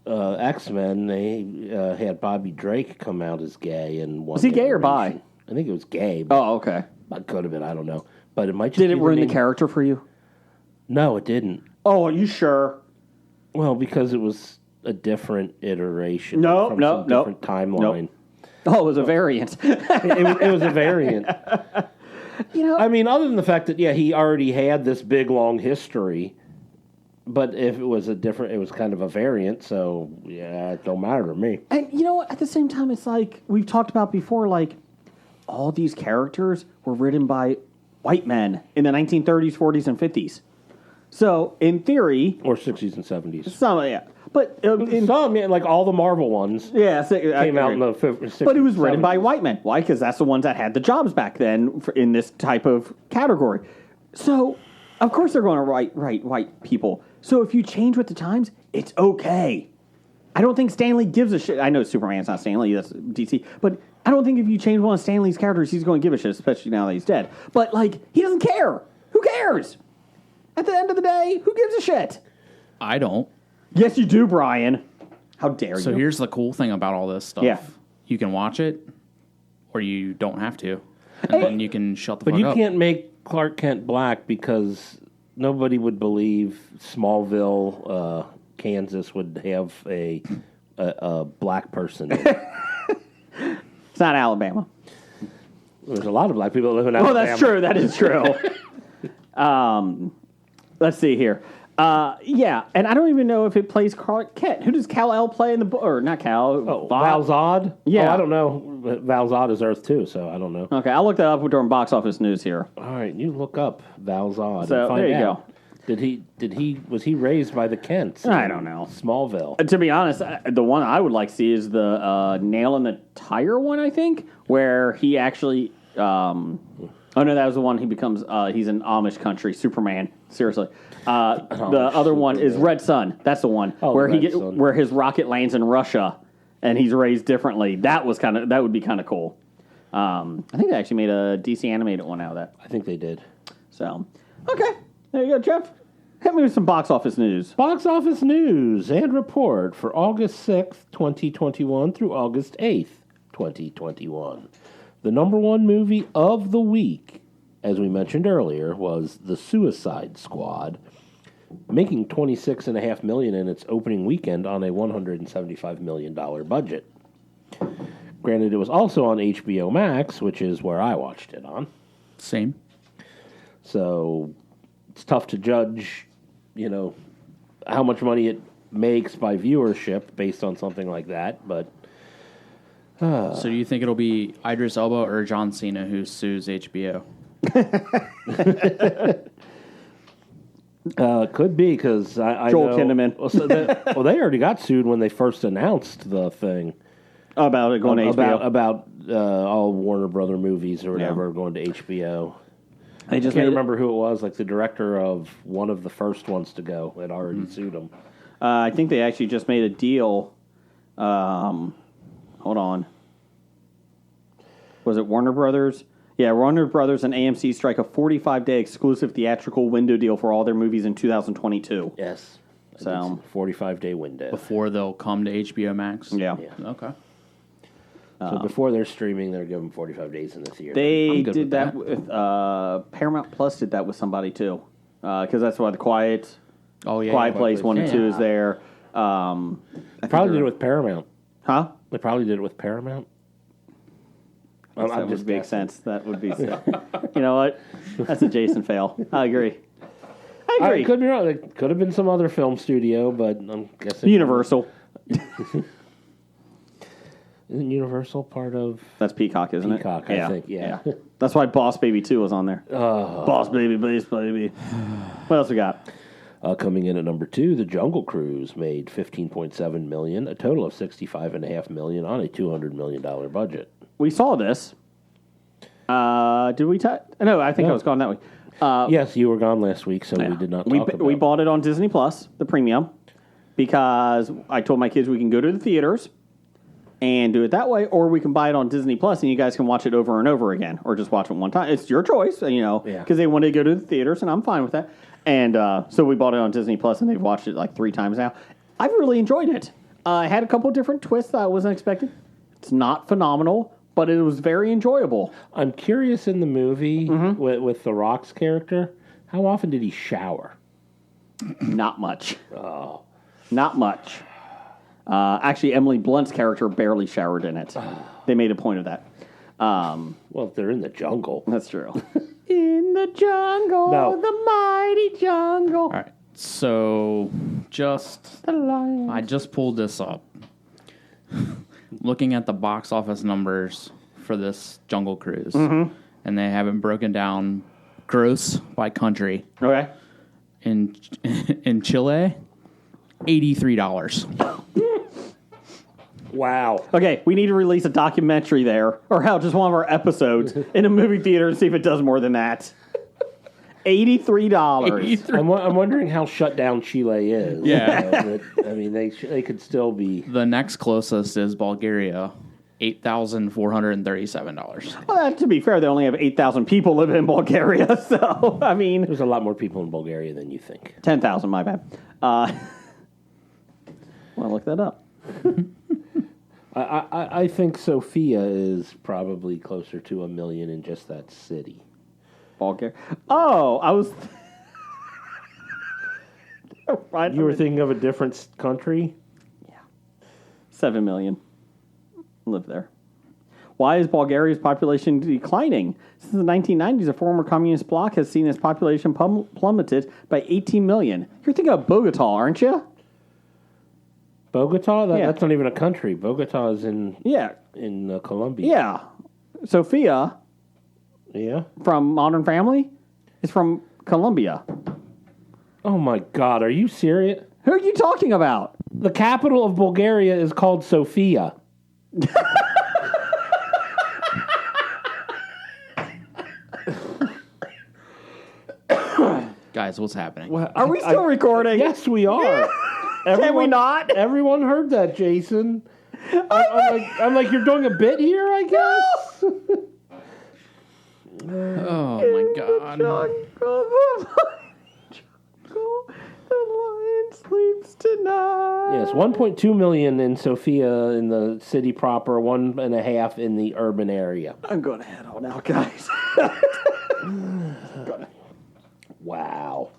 X-Men, they had Bobby Drake come out as gay. Was he gay or bi? I think it was gay. Oh, okay. It could have been. I don't know. But it might just Did it ruin the character for you? No, it didn't. Oh, are you sure? Well, because it was a different iteration. No, from no, some different timeline. Oh, it was a variant. it was a variant. I mean, other than the fact that, he already had this big, long history, but if it was it was kind of a variant, so, it don't matter to me. And, at the same time, it's like, we've talked about before, like, all these characters were written by white men in the 1930s, 40s, and 50s. So, in theory... Or 60s and 70s. Some, yeah. But some, like all the Marvel ones came out in the 60s. But it was written by white men. Why? Because that's the ones that had the jobs back then in this type of category. So, of course they're going to write white people. So if you change with the times, it's okay. I don't think Stan Lee gives a shit. I know Superman's not Stan Lee, that's DC. But I don't think if you change one of Stan Lee's characters, he's going to give a shit, especially now that he's dead. But, he doesn't care. Who cares? At the end of the day, who gives a shit? I don't. Yes, you do, Brian. How dare you? So here's the cool thing about all this stuff. Yeah. You can watch it, or you don't have to. And then you can shut the fuck up. But you can't make Clark Kent black because nobody would believe Smallville, Kansas would have a black person in it. It's not Alabama. There's a lot of black people that live in Alabama. Oh, that's true. That is true. Let's see here. And I don't even know if it plays Clark Kent. Who does Kal-El play in the book? Or not Kal. Val Zod? Yeah. Oh, I don't know. Val Zod is Earth too, so I don't know. Okay, I'll look that up during box office news here. All right, you look up Val Zod. So and find there you out. go. Was he raised by the Kents? I don't know. Smallville. To be honest, the one I would like to see is the nail in the tire one, I think, where he actually... Oh, no, that was the one he becomes... he's in Amish country, Superman. Seriously. The other one is Red Sun. That's the one. Where where his rocket lands in Russia, and he's raised differently. That would be kind of cool. I think they actually made a DC animated one out of that. I think they did. So, okay. There you go, Jeff. Hit me with some box office news. Box office news and report for August 6th, 2021 through August 8th, 2021. The number one movie of the week, as we mentioned earlier, was The Suicide Squad, making $26.5 million in its opening weekend on a $175 million budget. Granted, it was also on HBO Max, which is where I watched it on. Same. So it's tough to judge, how much money it makes by viewership based on something like that, but... So do you think it'll be Idris Elba or John Cena who sues HBO? Could be, because I Joel know... Kinnaman. Well, they already got sued when they first announced the thing. About it going to HBO? About all Warner Brother movies or whatever going to HBO. I can't remember who it was, like the director of one of the first ones to go had already sued them. I think they actually just made a deal... hold on. was it Warner Brothers? Yeah, Warner Brothers and AMC strike a 45-day exclusive theatrical window deal for all their movies in 2022. Yes. So 45-day window. Before they'll come to HBO Max? Yeah. Okay. So before they're streaming, they're giving 45 days in the theater. They I'm good did with that that. with Paramount Plus did that with somebody too, because that's why the Quiet Quiet Place 1 and 2 is there. Probably did it with Paramount. Huh? They probably did it with Paramount. That would make sense. That would be. You know what? That's a Jason fail. I agree. I could be wrong. It could have been some other film studio, but I'm guessing Universal. Isn't Universal part of That's Peacock, isn't Peacock? it? I think. Yeah. That's why Boss Baby 2 was on there. Boss Baby, Bass Baby. What else we got? Coming in at number 2, The Jungle Cruise made $15.7 million, a total of $65.5 million on a $200 million budget. We saw this. Did we? No, I think I was gone that week. Yes, you were gone last week, so we did not talk about it. We bought it on Disney Plus, the premium, because I told my kids we can go to the theaters and do it that way, or we can buy it on Disney Plus and you guys can watch it over and over again, or just watch it one time. It's your choice, because they wanted to go to the theaters, and I'm fine with that. And so we bought it on Disney Plus, and they've watched it like 3 times now. I've really enjoyed it. I had a couple different twists that I wasn't expecting. It's not phenomenal, but it was very enjoyable. I'm curious in the movie with The Rock's character, how often did he shower? Not much. Oh. Not much. Actually, Emily Blunt's character barely showered in it. They made a point of that. Well, if they're in the jungle. That's true. In the jungle, the mighty jungle. All right. So, I just pulled this up. Looking at the box office numbers for this Jungle Cruise, and they have it broken down gross by country. Okay. In Chile, $83. Wow. Okay, we need to release a documentary there, or hell, just one of our episodes in a movie theater and see if it does more than that. $83. I'm wondering how shut down Chile is. Yeah. I mean, they could still be. The next closest is Bulgaria, $8,437. Well, to be fair, they only have 8,000 people live in Bulgaria, so, I mean... There's a lot more people in Bulgaria than you think. 10,000, my bad. Well, look that up. I think Sofia is probably closer to 1 million in just that city. Bulgaria. Oh, I was... You were thinking of a different country? Yeah. 7 million live there. Why is Bulgaria's population declining? Since the 1990s, a former communist bloc has seen its population plummeted by 18 million. You're thinking of Bogota, aren't you? Bogota? Yeah. That's not even a country. Bogota is in Colombia. Yeah. Sophia from Modern Family is from Colombia. Oh my God, are you serious? Who are you talking about? The capital of Bulgaria is called Sofia. Guys, what's happening? Are we still recording? Yes, we are. Can we not? Everyone heard that, Jason. I'm like, you're doing a bit here, I guess? Oh, my God. The lion sleeps tonight. Yes, 1.2 million in Sofia in the city proper, 1.5 in the urban area. I'm going to head on out, guys. Wow.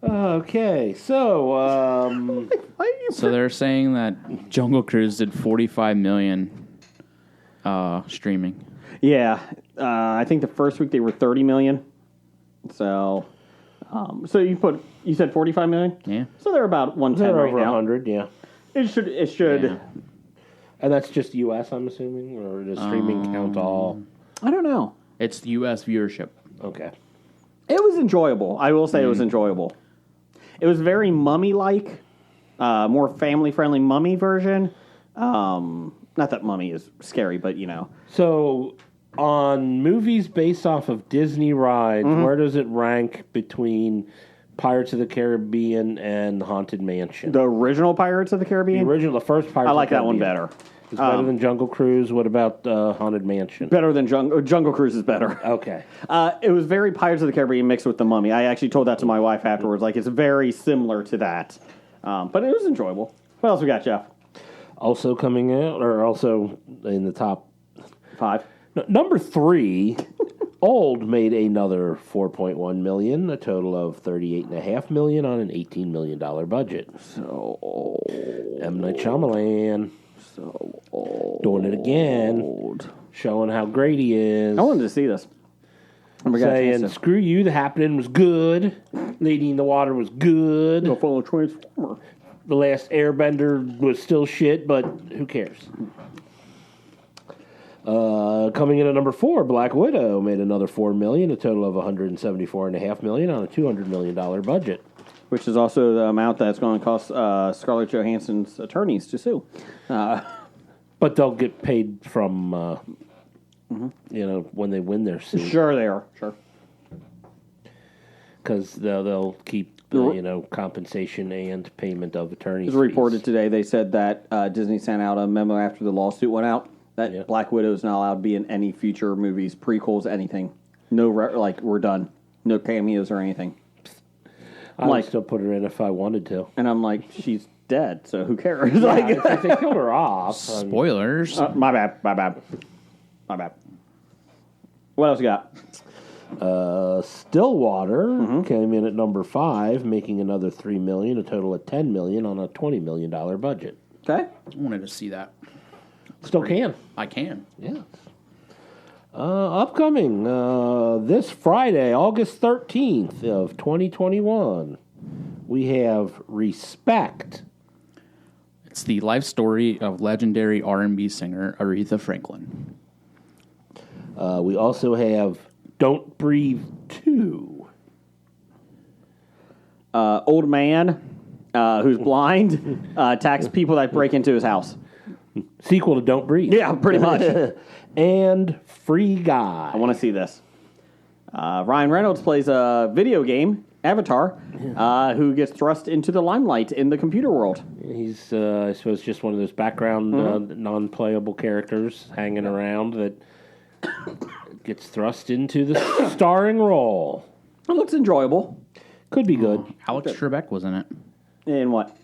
Okay, so So they're saying that Jungle Cruise did 45 million streaming. Yeah, I think the first week they were 30 million. So, so you said 45 million? Yeah. So they're about 110 they're right over now. 100, yeah. It should. Yeah. And that's just U.S., I'm assuming, or does streaming count all? I don't know. It's U.S. viewership. Okay. It was enjoyable. I will say it was enjoyable. It was very Mummy-like, more family-friendly Mummy version. Not that Mummy is scary, but So, on movies based off of Disney rides, where does it rank between Pirates of the Caribbean and Haunted Mansion. The original Pirates of the Caribbean? The first Pirates I like of the that one Caribbean. better. It's better than Jungle Cruise. What about Haunted Mansion? Better than Jungle Cruise is better. Okay. It was very Pirates of the Caribbean mixed with The Mummy. I actually told that to my wife afterwards. Like, it's very similar to that. But it was enjoyable. What else we got, Jeff? Also coming out, or also in the top 5. No, number 3, Old made another $4.1 million, a total of $38.5 million on an $18 million budget. So old. M. Night Shyamalan. So old. Doing it again. Showing how great he is. I wanted to see this. Saying, screw you, The Happening was good. Lady in the Water was good. No follow Transformer. The Last Airbender was still shit, but who cares? Coming in at number 4, Black Widow made another $4 million, a total of $174.5 million on a $200 million budget. Which is also the amount that's going to cost Scarlett Johansson's attorneys to sue. But they'll get paid from, when they win their suit. Sure they are. Sure. Because they'll keep, compensation and payment of attorneys. It was reported today. They said that Disney sent out a memo after the lawsuit went out that Black Widow is not allowed to be in any future movies, prequels, anything. No, we're done. No cameos or anything. I would still put her in if I wanted to. And I'm like, she's dead, so who cares? Yeah, if they killed her off. Spoilers. My bad. What else you got? Stillwater came in at number 5, making another $3 million, a total of $10 million on a $20 million budget. Okay. I wanted to see that. Still can. I can. Yeah. Upcoming this Friday, August 13th of 2021, we have Respect. It's the life story of legendary R&B singer Aretha Franklin. We also have Don't Breathe 2. Old man who's blind attacks people that break into his house. Sequel to Don't Breathe. Yeah, pretty much. And Free Guy. I want to see this. Ryan Reynolds plays a video game, Avatar, who gets thrust into the limelight in the computer world. He's, I suppose, just one of those background non-playable characters hanging around that gets thrust into the starring role. It looks enjoyable. Could be good. Alex Trebek was in it. In what?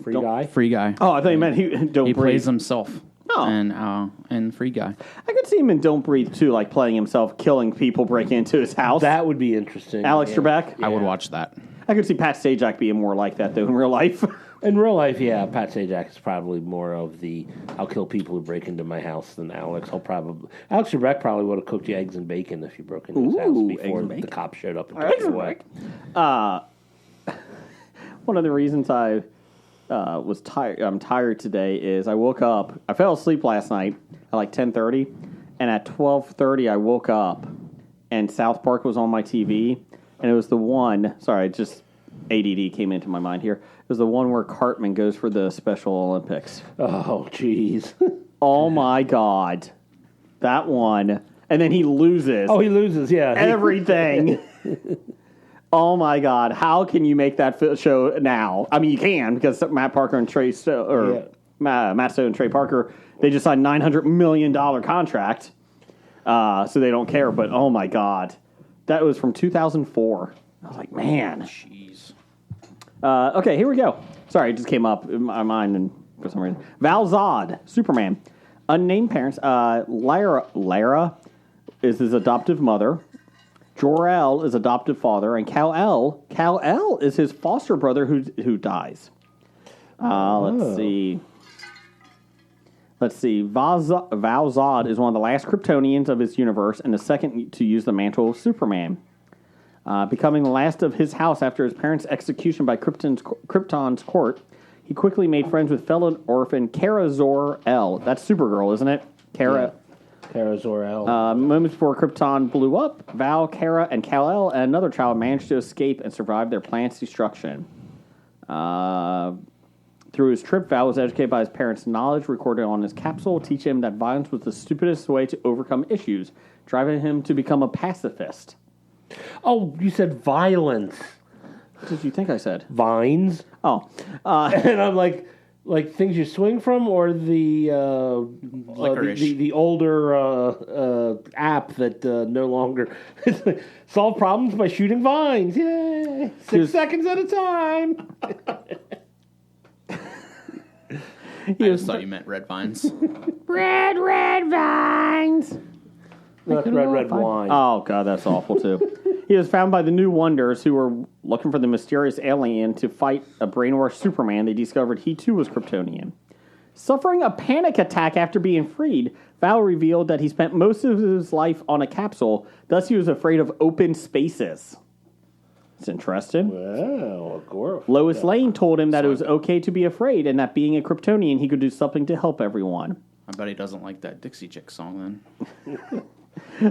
Free Guy? Free Guy. Oh, I thought you meant he Don't He Breathe. plays himself. Oh. And Free Guy. I could see him in Don't Breathe too, like playing himself, killing people, breaking into his house. That would be interesting. Alex Trebek. I would watch that. I could see Pat Sajak being more like that though in real life. In real life, yeah, Pat Sajak is probably more of the I'll kill people who break into my house than Alex. Alex Trebek probably would have cooked you eggs and bacon if you broke into his house before the cops showed up and took you away. One of the reasons I was tired. I'm tired today. Is I woke up. I fell asleep last night at like 10:30, and at 12:30 I woke up, and South Park was on my TV, and it was the one. Sorry, just ADD came into my mind here. It was the one where Cartman goes for the Special Olympics. Oh, jeez. Oh my God, that one, and then he loses. Oh, he loses. Yeah, everything. Oh my God! How can you make that show now? I mean, you can because Matt Parker and Trey Matt Stone and Trey Parker, they just signed $900 million contract, so they don't care. But oh my God, that was from 2004. I was like, man, Jeez. Okay, here we go. Sorry, it just came up in my mind, and for some reason, Val Zod, Superman, unnamed parents. Lara is his adoptive mother. Jor-El is adoptive father, and Kal-El is his foster brother who dies. Let's see. Val Zod is one of the last Kryptonians of his universe and the second to use the mantle of Superman. Becoming the last of his house after his parents' execution by Krypton's court, he quickly made friends with fellow orphan Kara Zor-El. That's Supergirl, isn't it? Kara. Yeah. Kara Zor-El. Moments before Krypton blew up, Val, Kara, and Kal-El and another child managed to escape and survive their planet's destruction. Through his trip, Val was educated by his parents' knowledge recorded on his capsule, teaching him that violence was the stupidest way to overcome issues, driving him to become a pacifist. Oh, you said violence. What did you think I said? Vines. Oh. And I'm like things you swing from, or the Licorice. the older app that no longer solve problems by shooting vines. Yay! 6 seconds at a time. I just thought you meant red vines. Red vines. That's red wine. Oh, God, that's awful, too. He was found by the New Wonders, who were looking for the mysterious alien to fight a brainwashed Superman. They discovered he, too, was Kryptonian. Suffering a panic attack after being freed, Val revealed that he spent most of his life on a capsule, thus he was afraid of open spaces. It's interesting. Wow, of course. Lois Lane told him that it was okay to be afraid and that being a Kryptonian, he could do something to help everyone. I bet he doesn't like that Dixie Chick song then.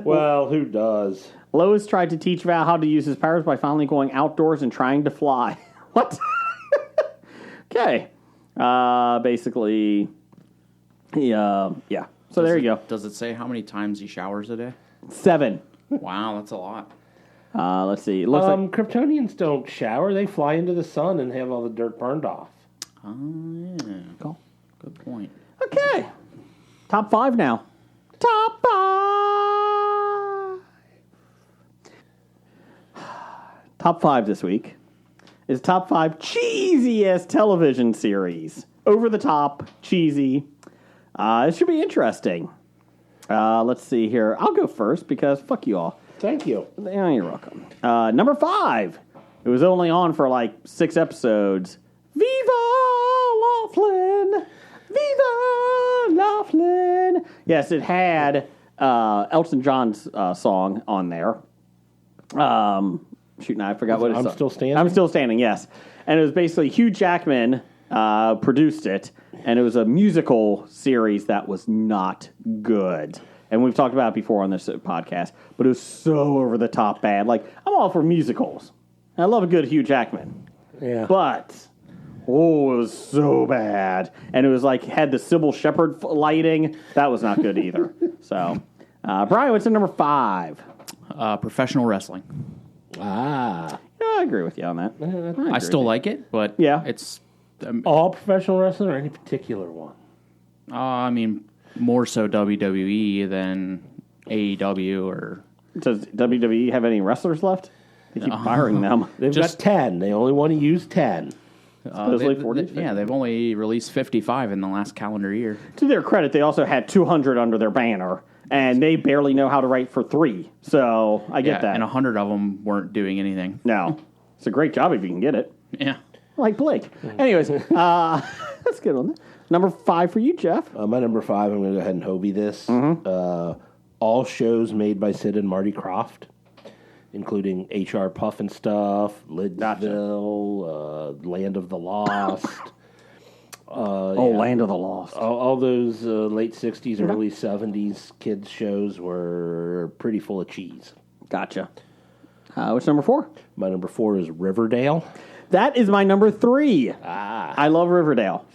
Well, who does? Lois tried to teach Val how to use his powers by finally going outdoors and trying to fly. What? Okay. Basically, yeah. So there you go. Does it say how many times he showers a day? 7. Wow, that's a lot. Let's see. It looks like Kryptonians don't shower. They fly into the sun and have all the dirt burned off. Oh, yeah. Cool. Good point. Okay. Top 5 now. Top 5. Top 5 this week is top 5 cheesiest television series. Over the top, cheesy. It should be interesting. Let's see here. I'll go first because fuck you all. Thank you. Yeah, you're welcome. Number 5. It was only on for like 6 episodes. Viva Laughlin! Viva Laughlin! Yes, it had Elton John's song on there. Shoot, now I forgot what it's. I'm Still Standing? I'm Still Standing, yes. And it was basically Hugh Jackman produced it, and it was a musical series that was not good. And we've talked about it before on this podcast, but it was so over the top bad. Like, I'm all for musicals. I love a good Hugh Jackman. Yeah. But, it was so bad. And it was like, had the Sybil Shepherd lighting. That was not good either. So, Brian, what's in number 5? Professional wrestling. Ah. Yeah, I agree with you on that. I still like it, but Yeah. it's. All professional wrestling or any particular one? I mean, more so WWE than AEW or. Does WWE have any wrestlers left? They keep firing them. They've Just- got 10. They only want to use 10. Supposedly 40. Yeah, they've only released 55 in the last calendar year. To their credit, they also had 200 under their banner, and they barely know how to write for 3. So I get that. And 100 of them weren't doing anything. No. It's a great job if you can get it. Yeah. Like Blake. Anyways, that's good on that. Number 5 for you, Jeff. My number 5, I'm going to go ahead and Hobie this. All shows made by Sid and Marty Krofft, including HR Puff and Stuff, Lidsville, Land of the Lost. Land of the Lost. All those late 60s, early 70s kids shows were pretty full of cheese. Gotcha. What's number 4? My number 4 is Riverdale. That is my number 3. I love Riverdale.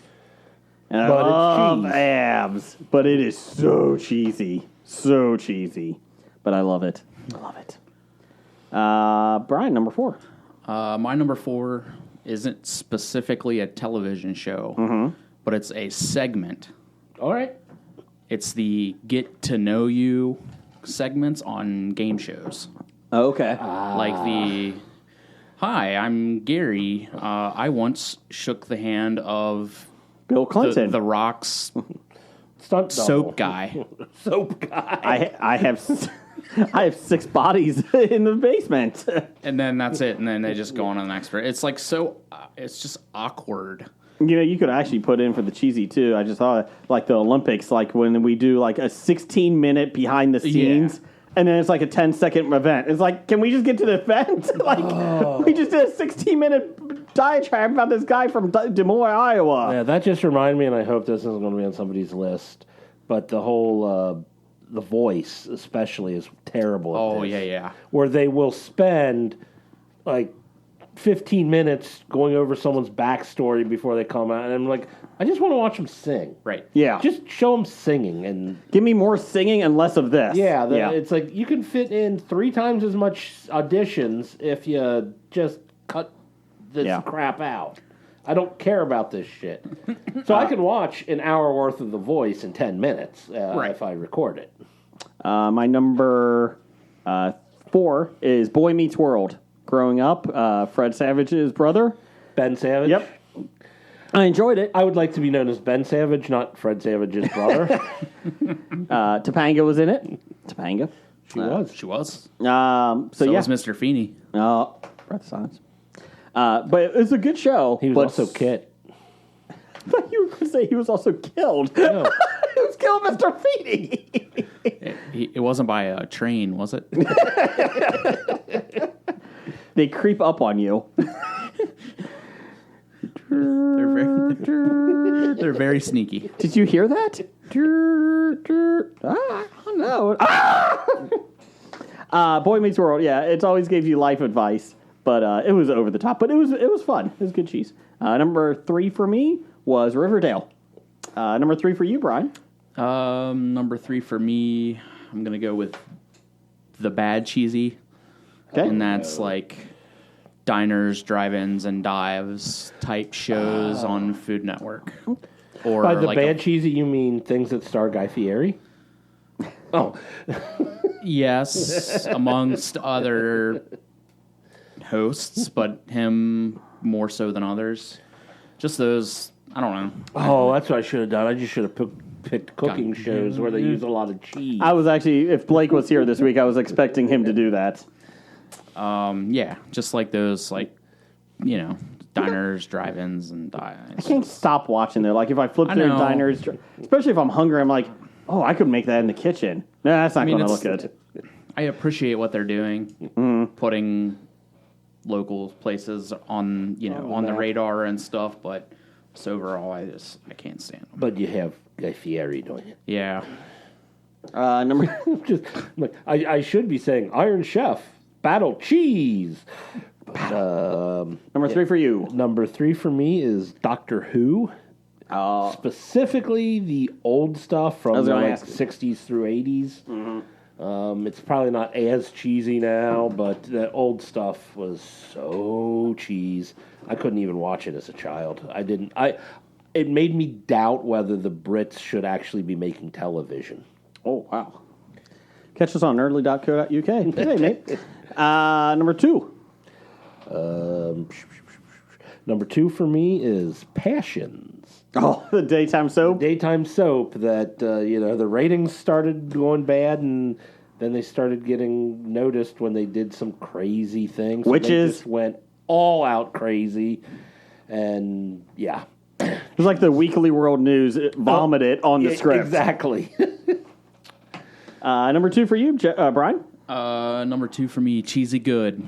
And But I it's love cheese. abs. But it is so cheesy. So cheesy. But I love it. I love it. Brian, number 4. My number 4 isn't specifically a television show, but it's a segment. All right. It's the Get to Know You segments on game shows. Okay. Like the, hi, I'm Gary. I once shook the hand of Bill Clinton. the Rock's Stunt soap double. guy. Soap guy. I have I have 6 bodies in the basement. And then that's it. And then they just go on to the next. It's like so, it's just awkward. You know, you could actually put in for the cheesy too. I just thought like the Olympics, like when we do like a 16-minute behind the scenes. Yeah. And then it's like a 10-second event. It's like, can we just get to the event? We just did a 16-minute diatribe about this guy from Des Moines, Iowa. Yeah, that just reminded me, and I hope this isn't going to be on somebody's list, but the whole, The Voice especially is terrible at Oh, this. yeah. Where they will spend, like, 15 minutes going over someone's backstory before they come out, and I'm like, I just want to watch them sing. Right. Yeah. Just show them singing, and Give me more singing and less of this. it's like you can fit in 3 times as much auditions if you just cut this crap out. I don't care about this shit. So I can watch an hour worth of The Voice in 10 minutes if I record it. My number 4 is Boy Meets World. Growing up, Fred Savage's brother. Ben Savage? Yep. I enjoyed it. I would like to be known as Ben Savage, not Fred Savage's brother. Topanga was in it. Topanga. She was. She was. So was Mr. Feeney. Oh, breath of silence. But it's a good show. He was also Kit. I thought you were going to say he was also killed. No. He was killed, Mr. Feeney. It wasn't by a train, was it? They creep up on you. They're very sneaky. Did you hear that? I don't know. Boy Meets World. Yeah, it always gave you life advice, but it was over the top. But it was fun. It was good cheese. Number 3 for me was Riverdale. Number 3 for you, Brian. Number 3 for me, I'm gonna go with the bad cheesy, Okay. and that's like diners, drive-ins, and dives type shows on Food Network. Or By the like bad cheesy, you mean things that star Guy Fieri? Oh. Yes, amongst other hosts, but him more so than others. Just those, I don't know. Oh, that's what I should have done. I just should have picked cooking shows where they use a lot of cheese. I was actually, if Blake was here this week, I was expecting him to do that. Yeah, just like those, like, diners, drive-ins, and dives. I can't stop watching there. Like, if I flip through diners, especially if I'm hungry, I'm like, oh, I could make that in the kitchen. No, that's not going to look good. I appreciate what they're doing, putting local places on, on the radar and stuff, but just overall, I can't stand them. But you have Guy Fieri doing it. Yeah. Number I should be saying Iron Chef, Battle Cheese. Number 3 for you. Number 3 for me is Doctor Who. Specifically the old stuff from the 60s through 80s. Mm-hmm. It's probably not as cheesy now, but the old stuff was so cheese. I couldn't even watch it as a child. It made me doubt whether the Brits should actually be making television. Oh, wow. Catch us on nerdly.co.uk. Hey, mate. Number 2. Number 2 for me is Passions. Oh, the daytime soap? Daytime soap that, the ratings started going bad and then they started getting noticed when they did some crazy things. Which they is? Just went all out crazy. And, yeah. It was like the Weekly World News vomited on the script. Exactly. Number 2 for you, Brian? Number 2 for me, Cheesy Good.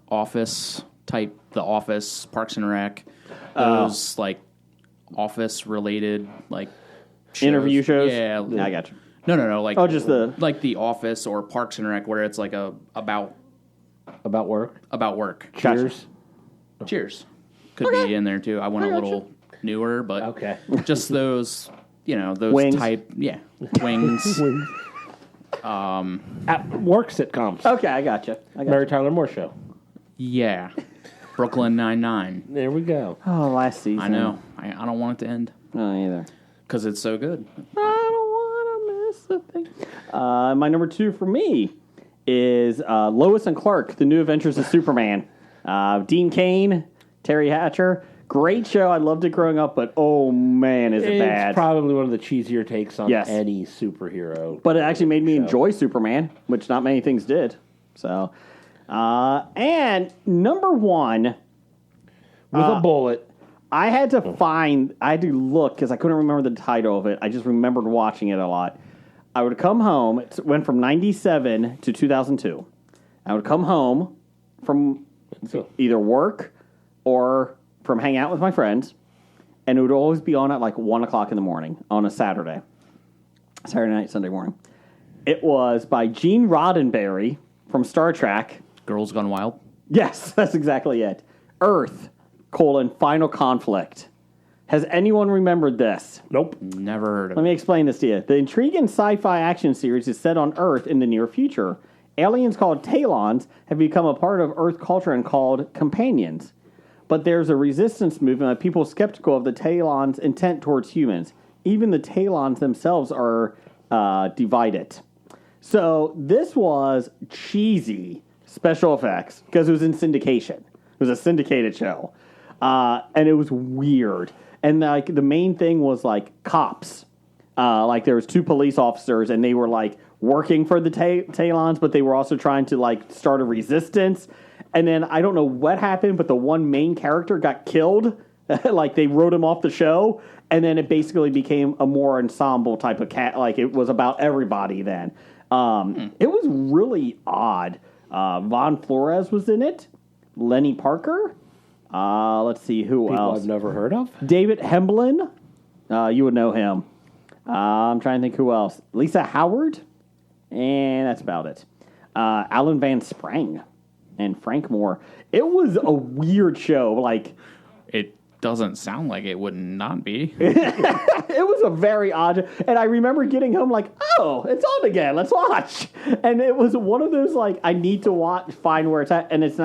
Office type, The Office, Parks and Rec. Those, Office related, shows. Interview shows? Yeah. I got you. No. Just the... Like The Office or Parks and Rec, where it's about work? About work. Cheers? Cheers. Could be in there, too. I went a little newer, but okay. Just those, those Wings. type, wings. At work sitcoms. Okay, I got you. Mary Tyler Moore Show. Yeah. Brooklyn Nine-Nine. There we go. Oh, last season. I know. I don't want it to end. No, either. Because it's so good. I don't want to miss a thing. My number 2 for me is Lois and Clark, The New Adventures of Superman. Dean Cain, Terry Hatcher. Great show. I loved it growing up, but oh man, is it bad. It's probably one of the cheesier takes on Yes. any superhero. But it actually made me enjoy Superman, which not many things did. So, and number 1... With a bullet. I had to look, because I couldn't remember the title of it. I just remembered watching it a lot. I would come home. It went from 97 to 2002. I would come home from either work or from hanging out with my friends, and it would always be on at 1 o'clock in the morning on a Saturday night, Sunday morning. It was by Gene Roddenberry from Star Trek. Girls Gone Wild? Yes, that's exactly it. Earth, Final Conflict. Has anyone remembered this? Nope. Never heard of Let it. me explain this to you. The intriguing sci-fi action series is set on Earth in the near future. Aliens called Talons have become a part of Earth culture and called companions. But there's a resistance movement of people skeptical of the Talons' intent towards humans. Even the Talons themselves are divided. So this was cheesy special effects because it was in syndication. It was a syndicated show. And it was weird. And like the main thing was like cops. Like there was 2 police officers and they were like working for the Talons, but they were also trying to like start a resistance. And then I don't know what happened, but the one main character got killed. Like they wrote him off the show. And then it basically became a more ensemble type of cat. Like it was about everybody then. It was really odd. Von Flores was in it. Lenny Parker. Let's see who People else. I've never heard of. David Hemblin. You would know him. I'm trying to think who else. Lisa Howard. And that's about it. Alan Van Sprang and Frank Moore. It was a weird show. Like, It doesn't sound like it would not be. it was a very odd. And I remember getting home like, oh, it's on again. Let's watch. And it was one of those like I need to watch, find where it's at, and it's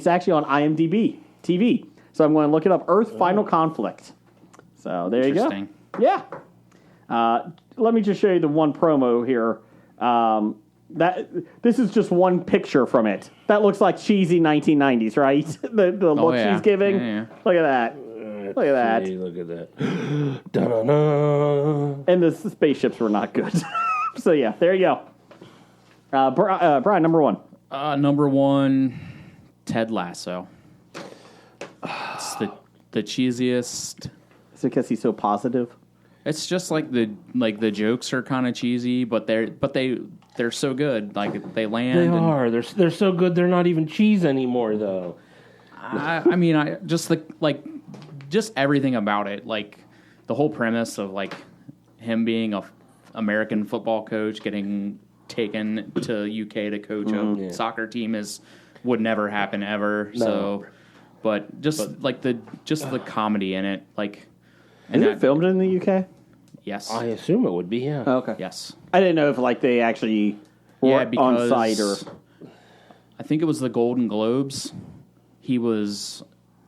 actually on IMDb TV. So I'm going to look it up. Earth Final Conflict. So there you go. Interesting. Yeah. Let me just show you the one promo here. This is just one picture from it. That looks like cheesy 1990s, right? the look yeah. she's giving. Yeah. Look at that. Look at that. Look at that. Da-da-da. And the spaceships were not good. So yeah, there you go. Brian, number 1. Number 1, Ted Lasso. It's the cheesiest. Is it because he's so positive? It's just like the jokes are kind of cheesy, but they're so good. Like they land. They are. They're so good. They're not even cheese anymore, though. I mean, just everything about it. Like the whole premise of like him being a American football coach getting taken to UK to coach a soccer team would never happen ever. No. So, but the comedy in it, like. Is it filmed in the UK? Yes. I assume it would be, yeah. Oh, okay. Yes. I didn't know if like they actually were on site or. I think it was the Golden Globes. He was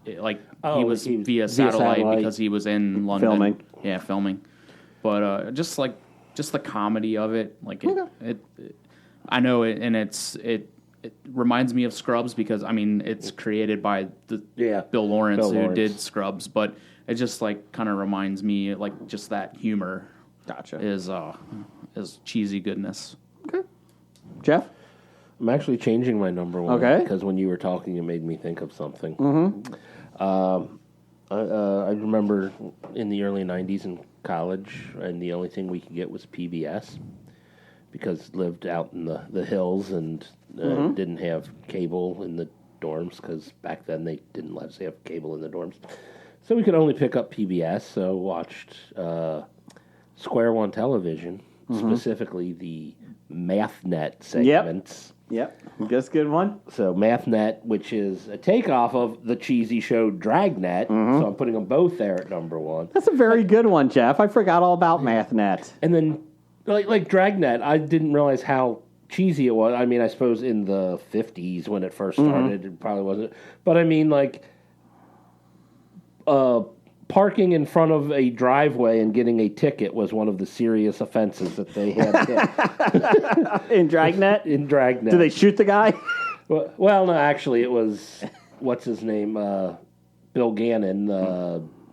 he was via satellite because he was in London. Filming. Yeah, filming. But just the comedy of it, like it I know it, and it reminds me of Scrubs because I mean it's created by Bill Lawrence who did Scrubs, but it just like kind of reminds me like just that humor. Gotcha. Is cheesy goodness. Okay. Jeff? I'm actually changing my number 1. Okay. Because when you were talking, it made me think of something. Mm-hmm. I remember in the early 90s in college, and the only thing we could get was PBS. Because lived out in the hills and didn't have cable in the dorms. Because back then they didn't let us have cable in the dorms. So we could only pick up PBS. So watched Square One Television, specifically the MathNet segments. Yep. That's a good one. So MathNet, which is a takeoff of the cheesy show Dragnet. So I'm putting them both there at number 1. That's a very good one, Jeff. I forgot all about MathNet. And then, like Dragnet, I didn't realize how cheesy it was. I mean, I suppose in the 50s when it first started, it probably wasn't. But I mean, like, parking in front of a driveway and getting a ticket was one of the serious offenses that they had In Dragnet? in Dragnet. Do they shoot the guy? Well, no, actually, it was, what's his name? Bill Gannon,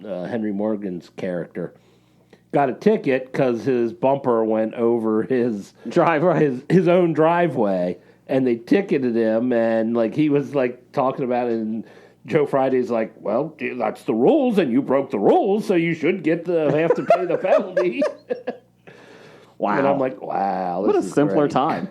Henry Morgan's character. Got a ticket because his bumper went over his Driveway. his own driveway, and they ticketed him, and like he was like talking about it, and Joe Friday's like, well, that's the rules, and you broke the rules, so you should have to pay the penalty. Wow. And I'm like, wow, What a this is simpler great. time.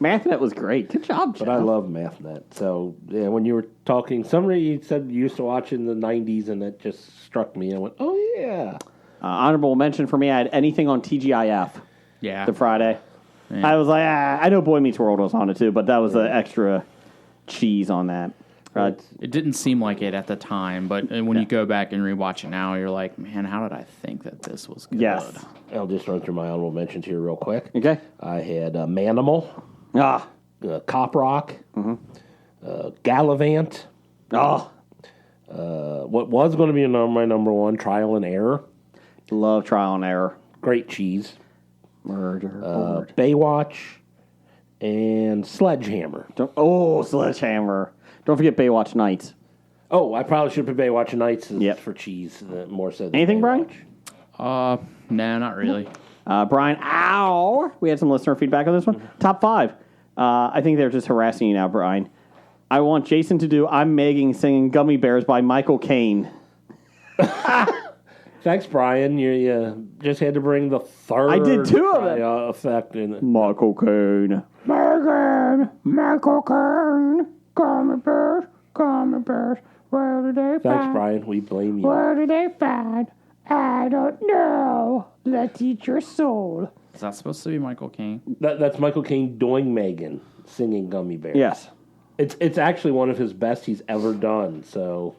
MathNet was great. Good job, Jeff. But I love MathNet. So yeah, when you were talking, somebody you said you used to watch in the 90s, and it just struck me. I went, oh, yeah. Honorable mention for me, I had anything on TGIF. Yeah. The Friday. Yeah. I was like, I know Boy Meets World was on it too, but that was the extra cheese on that. It didn't seem like it at the time, but when you go back and rewatch it now, you're like, man, how did I think that this was good? Yes. I'll just run through my honorable mentions here real quick. Okay. I had Manimal. Ah, Cop Rock, Gallivant. Oh, What was going to be my number one, Trial and Error. love Trial and Error. Great cheese. Murder. Baywatch, and Sledgehammer. Sledgehammer. Don't forget Baywatch Nights. Oh, I probably should put Baywatch Nights Yep. for cheese more so than Anything, Baywatch. Brian? No, not really. Brian, we had some listener feedback on this one. Top 5. I think they're just harassing you now, Brian. I want Jason to do I'm Megan singing Gummy Bears by Michael Caine. Thanks, Brian. You just had to bring the third I did 2 of them. effect in it. Michael Caine. Megan, Michael Caine. Gummy Bears, where do they Thanks, Brian. We blame you. Where do they find? I don't know. Let's eat your soul. Is that supposed to be Michael Caine? That's Michael Caine doing Megan, singing Gummy Bears. Yes. It's actually one of his best he's ever done, so...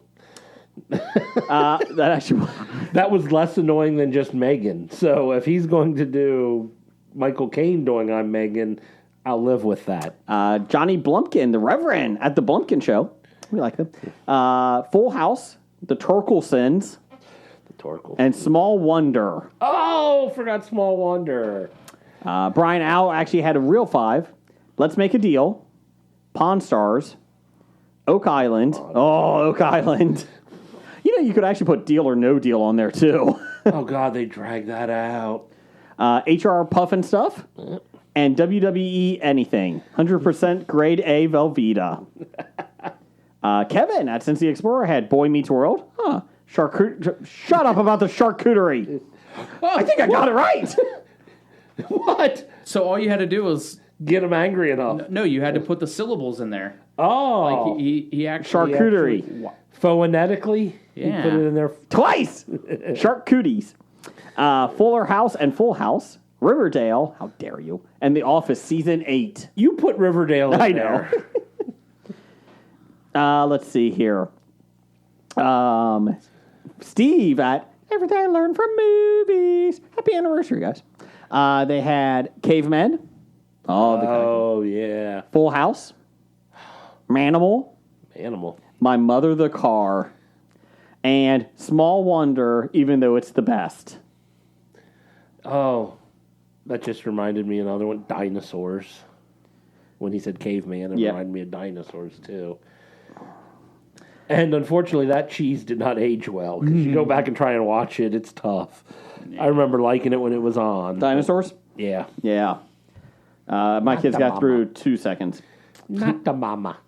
That actually... That was less annoying than just Megan. So if he's going to do Michael Caine doing I'm Megan, I'll live with that. Johnny Blumpkin, the Reverend, at the Blumpkin Show. We like them. Full House, The Torkelsons, Torkel. and Small Wonder. Oh, forgot Small Wonder. Brian Owl actually had a real 5. Let's Make a Deal, Pawn Stars, Oak Island. Oak Island. You know, you could actually put Deal or No Deal on there, too. Oh, God, they dragged that out. HR Puff and Stuff, and WWE Anything. 100% grade A Velveeta. Kevin at Cincy Explorer had Boy Meets World. Shut up about the charcuterie. I think I got it right. What? So all you had to do was Get him angry enough. no, you had to put the syllables in there. Oh. Like he actually Charcuterie. Phonetically? Yeah. He put it in there. Twice. Charcuties. Fuller House and Full House. Riverdale. How dare you. And The Office Season 8. You put Riverdale in I know. there. Let's see here. Steve at Everything I Learned from Movies. Happy anniversary, guys. They had Cavemen. Oh, yeah. Full House. Manimal. Animal. My Mother the Car. And Small Wonder, even though it's the best. Oh, that just reminded me of another one. Dinosaurs. When he said caveman, it reminded me of dinosaurs, too. And unfortunately, that cheese did not age well. Because you go back and try and watch it, it's tough. I remember liking it when it was on. Dinosaurs? Yeah. Yeah. My kids got through 2 seconds. Not the mama.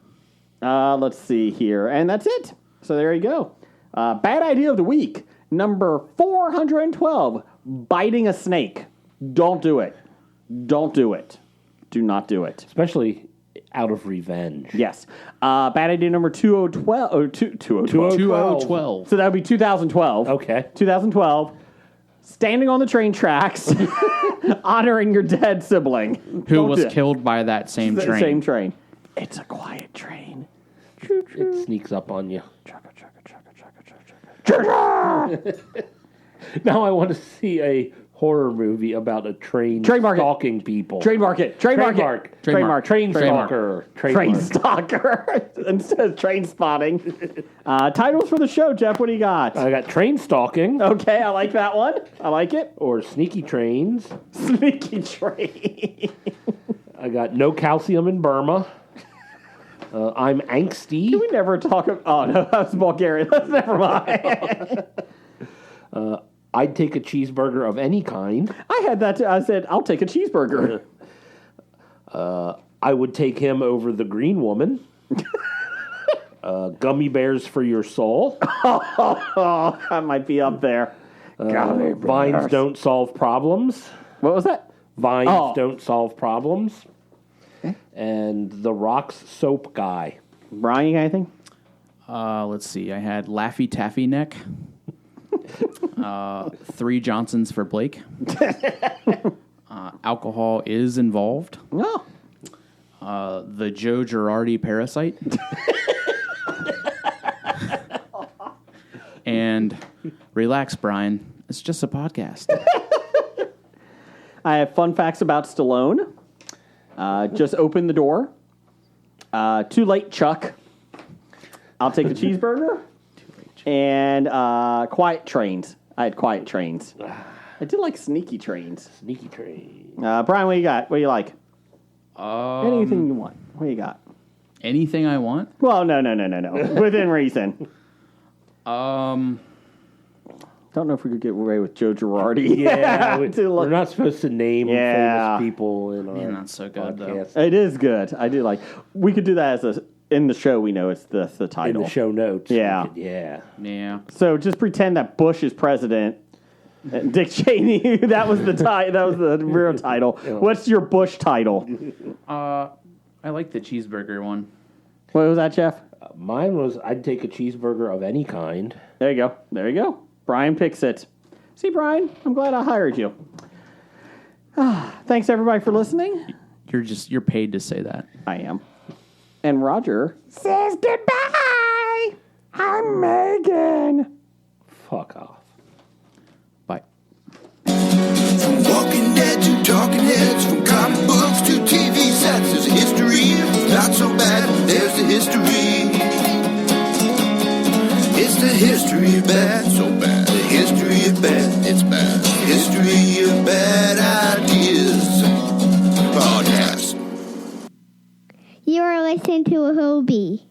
Let's see here. And that's it. So there you go. Bad idea of the week. Number 412. Biting a snake. Don't do it. Don't do it. Do not do it. Especially out of revenge. Yes. Bad idea number 2012. Oh, 2012. 2012. So that would be 2012. Okay. 2012. Standing on the train tracks, honoring your dead sibling. Who Don't was do it. killed by that same The train. same train. It's a quiet train. It sneaks up on you. Now I want to see a horror movie about a train Trademark it. stalking people. Trademark it. Trademark it. Trademark. Train Trademark. stalker. Train Trademark. stalker instead of train spotting. Titles for the show, Jeff. What do you got? I got train stalking Okay, I like that one. I like it. or sneaky trains. Sneaky train. I got no calcium in Burma. I'm angsty. We never talk about... Oh, no, that was Bulgarian. Never mind. I'd take a cheeseburger of any kind. I had that too. I said, I'll take a cheeseburger. I would take him over the green woman. Gummy bears for your soul. Oh, that might be up there. Vines don't solve problems. What was that? Vines don't solve problems. And The Rock's soap guy. Brian, you got anything? Let's see. I had Laffy Taffy Neck. 3 Johnsons for Blake. Alcohol is involved. No. The Joe Girardi Parasite. And relax, Brian. It's just a podcast. I have fun facts about Stallone. Just open the door. Too Late Chuck. I'll take the cheeseburger. And Quiet Trains. I had Quiet Trains. I did like Sneaky Trains. Sneaky Train. Brian, what do you got? What do you like? Anything you want. What do you got? Anything I want? Well, no. Within reason. Don't know if we could get away with Joe Girardi. Yeah, we're not supposed to name famous people in our that's so good, podcast. It is good. I do like. We could do that as in the show. We know it's the title. In the show notes. Yeah. Yeah. So just pretend that Bush is president. And Dick Cheney. That was the that was the real title. Yeah. What's your Bush title? I like the cheeseburger one. What was that, Jeff? Mine was I'd take a cheeseburger of any kind. There you go. Brian picks it. See, Brian, I'm glad I hired you. Thanks, everybody, for listening. You're paid to say that. I am. And Roger says goodbye. I'm Megan. Fuck off. Bye. From Walking Dead to Talking Heads, from comic books to TV sets, there's a history. Not so bad, there's the history. It's the history of bad, so bad. The history of bad, it's bad. History of bad ideas. Podcast. You are listening to a Hobie.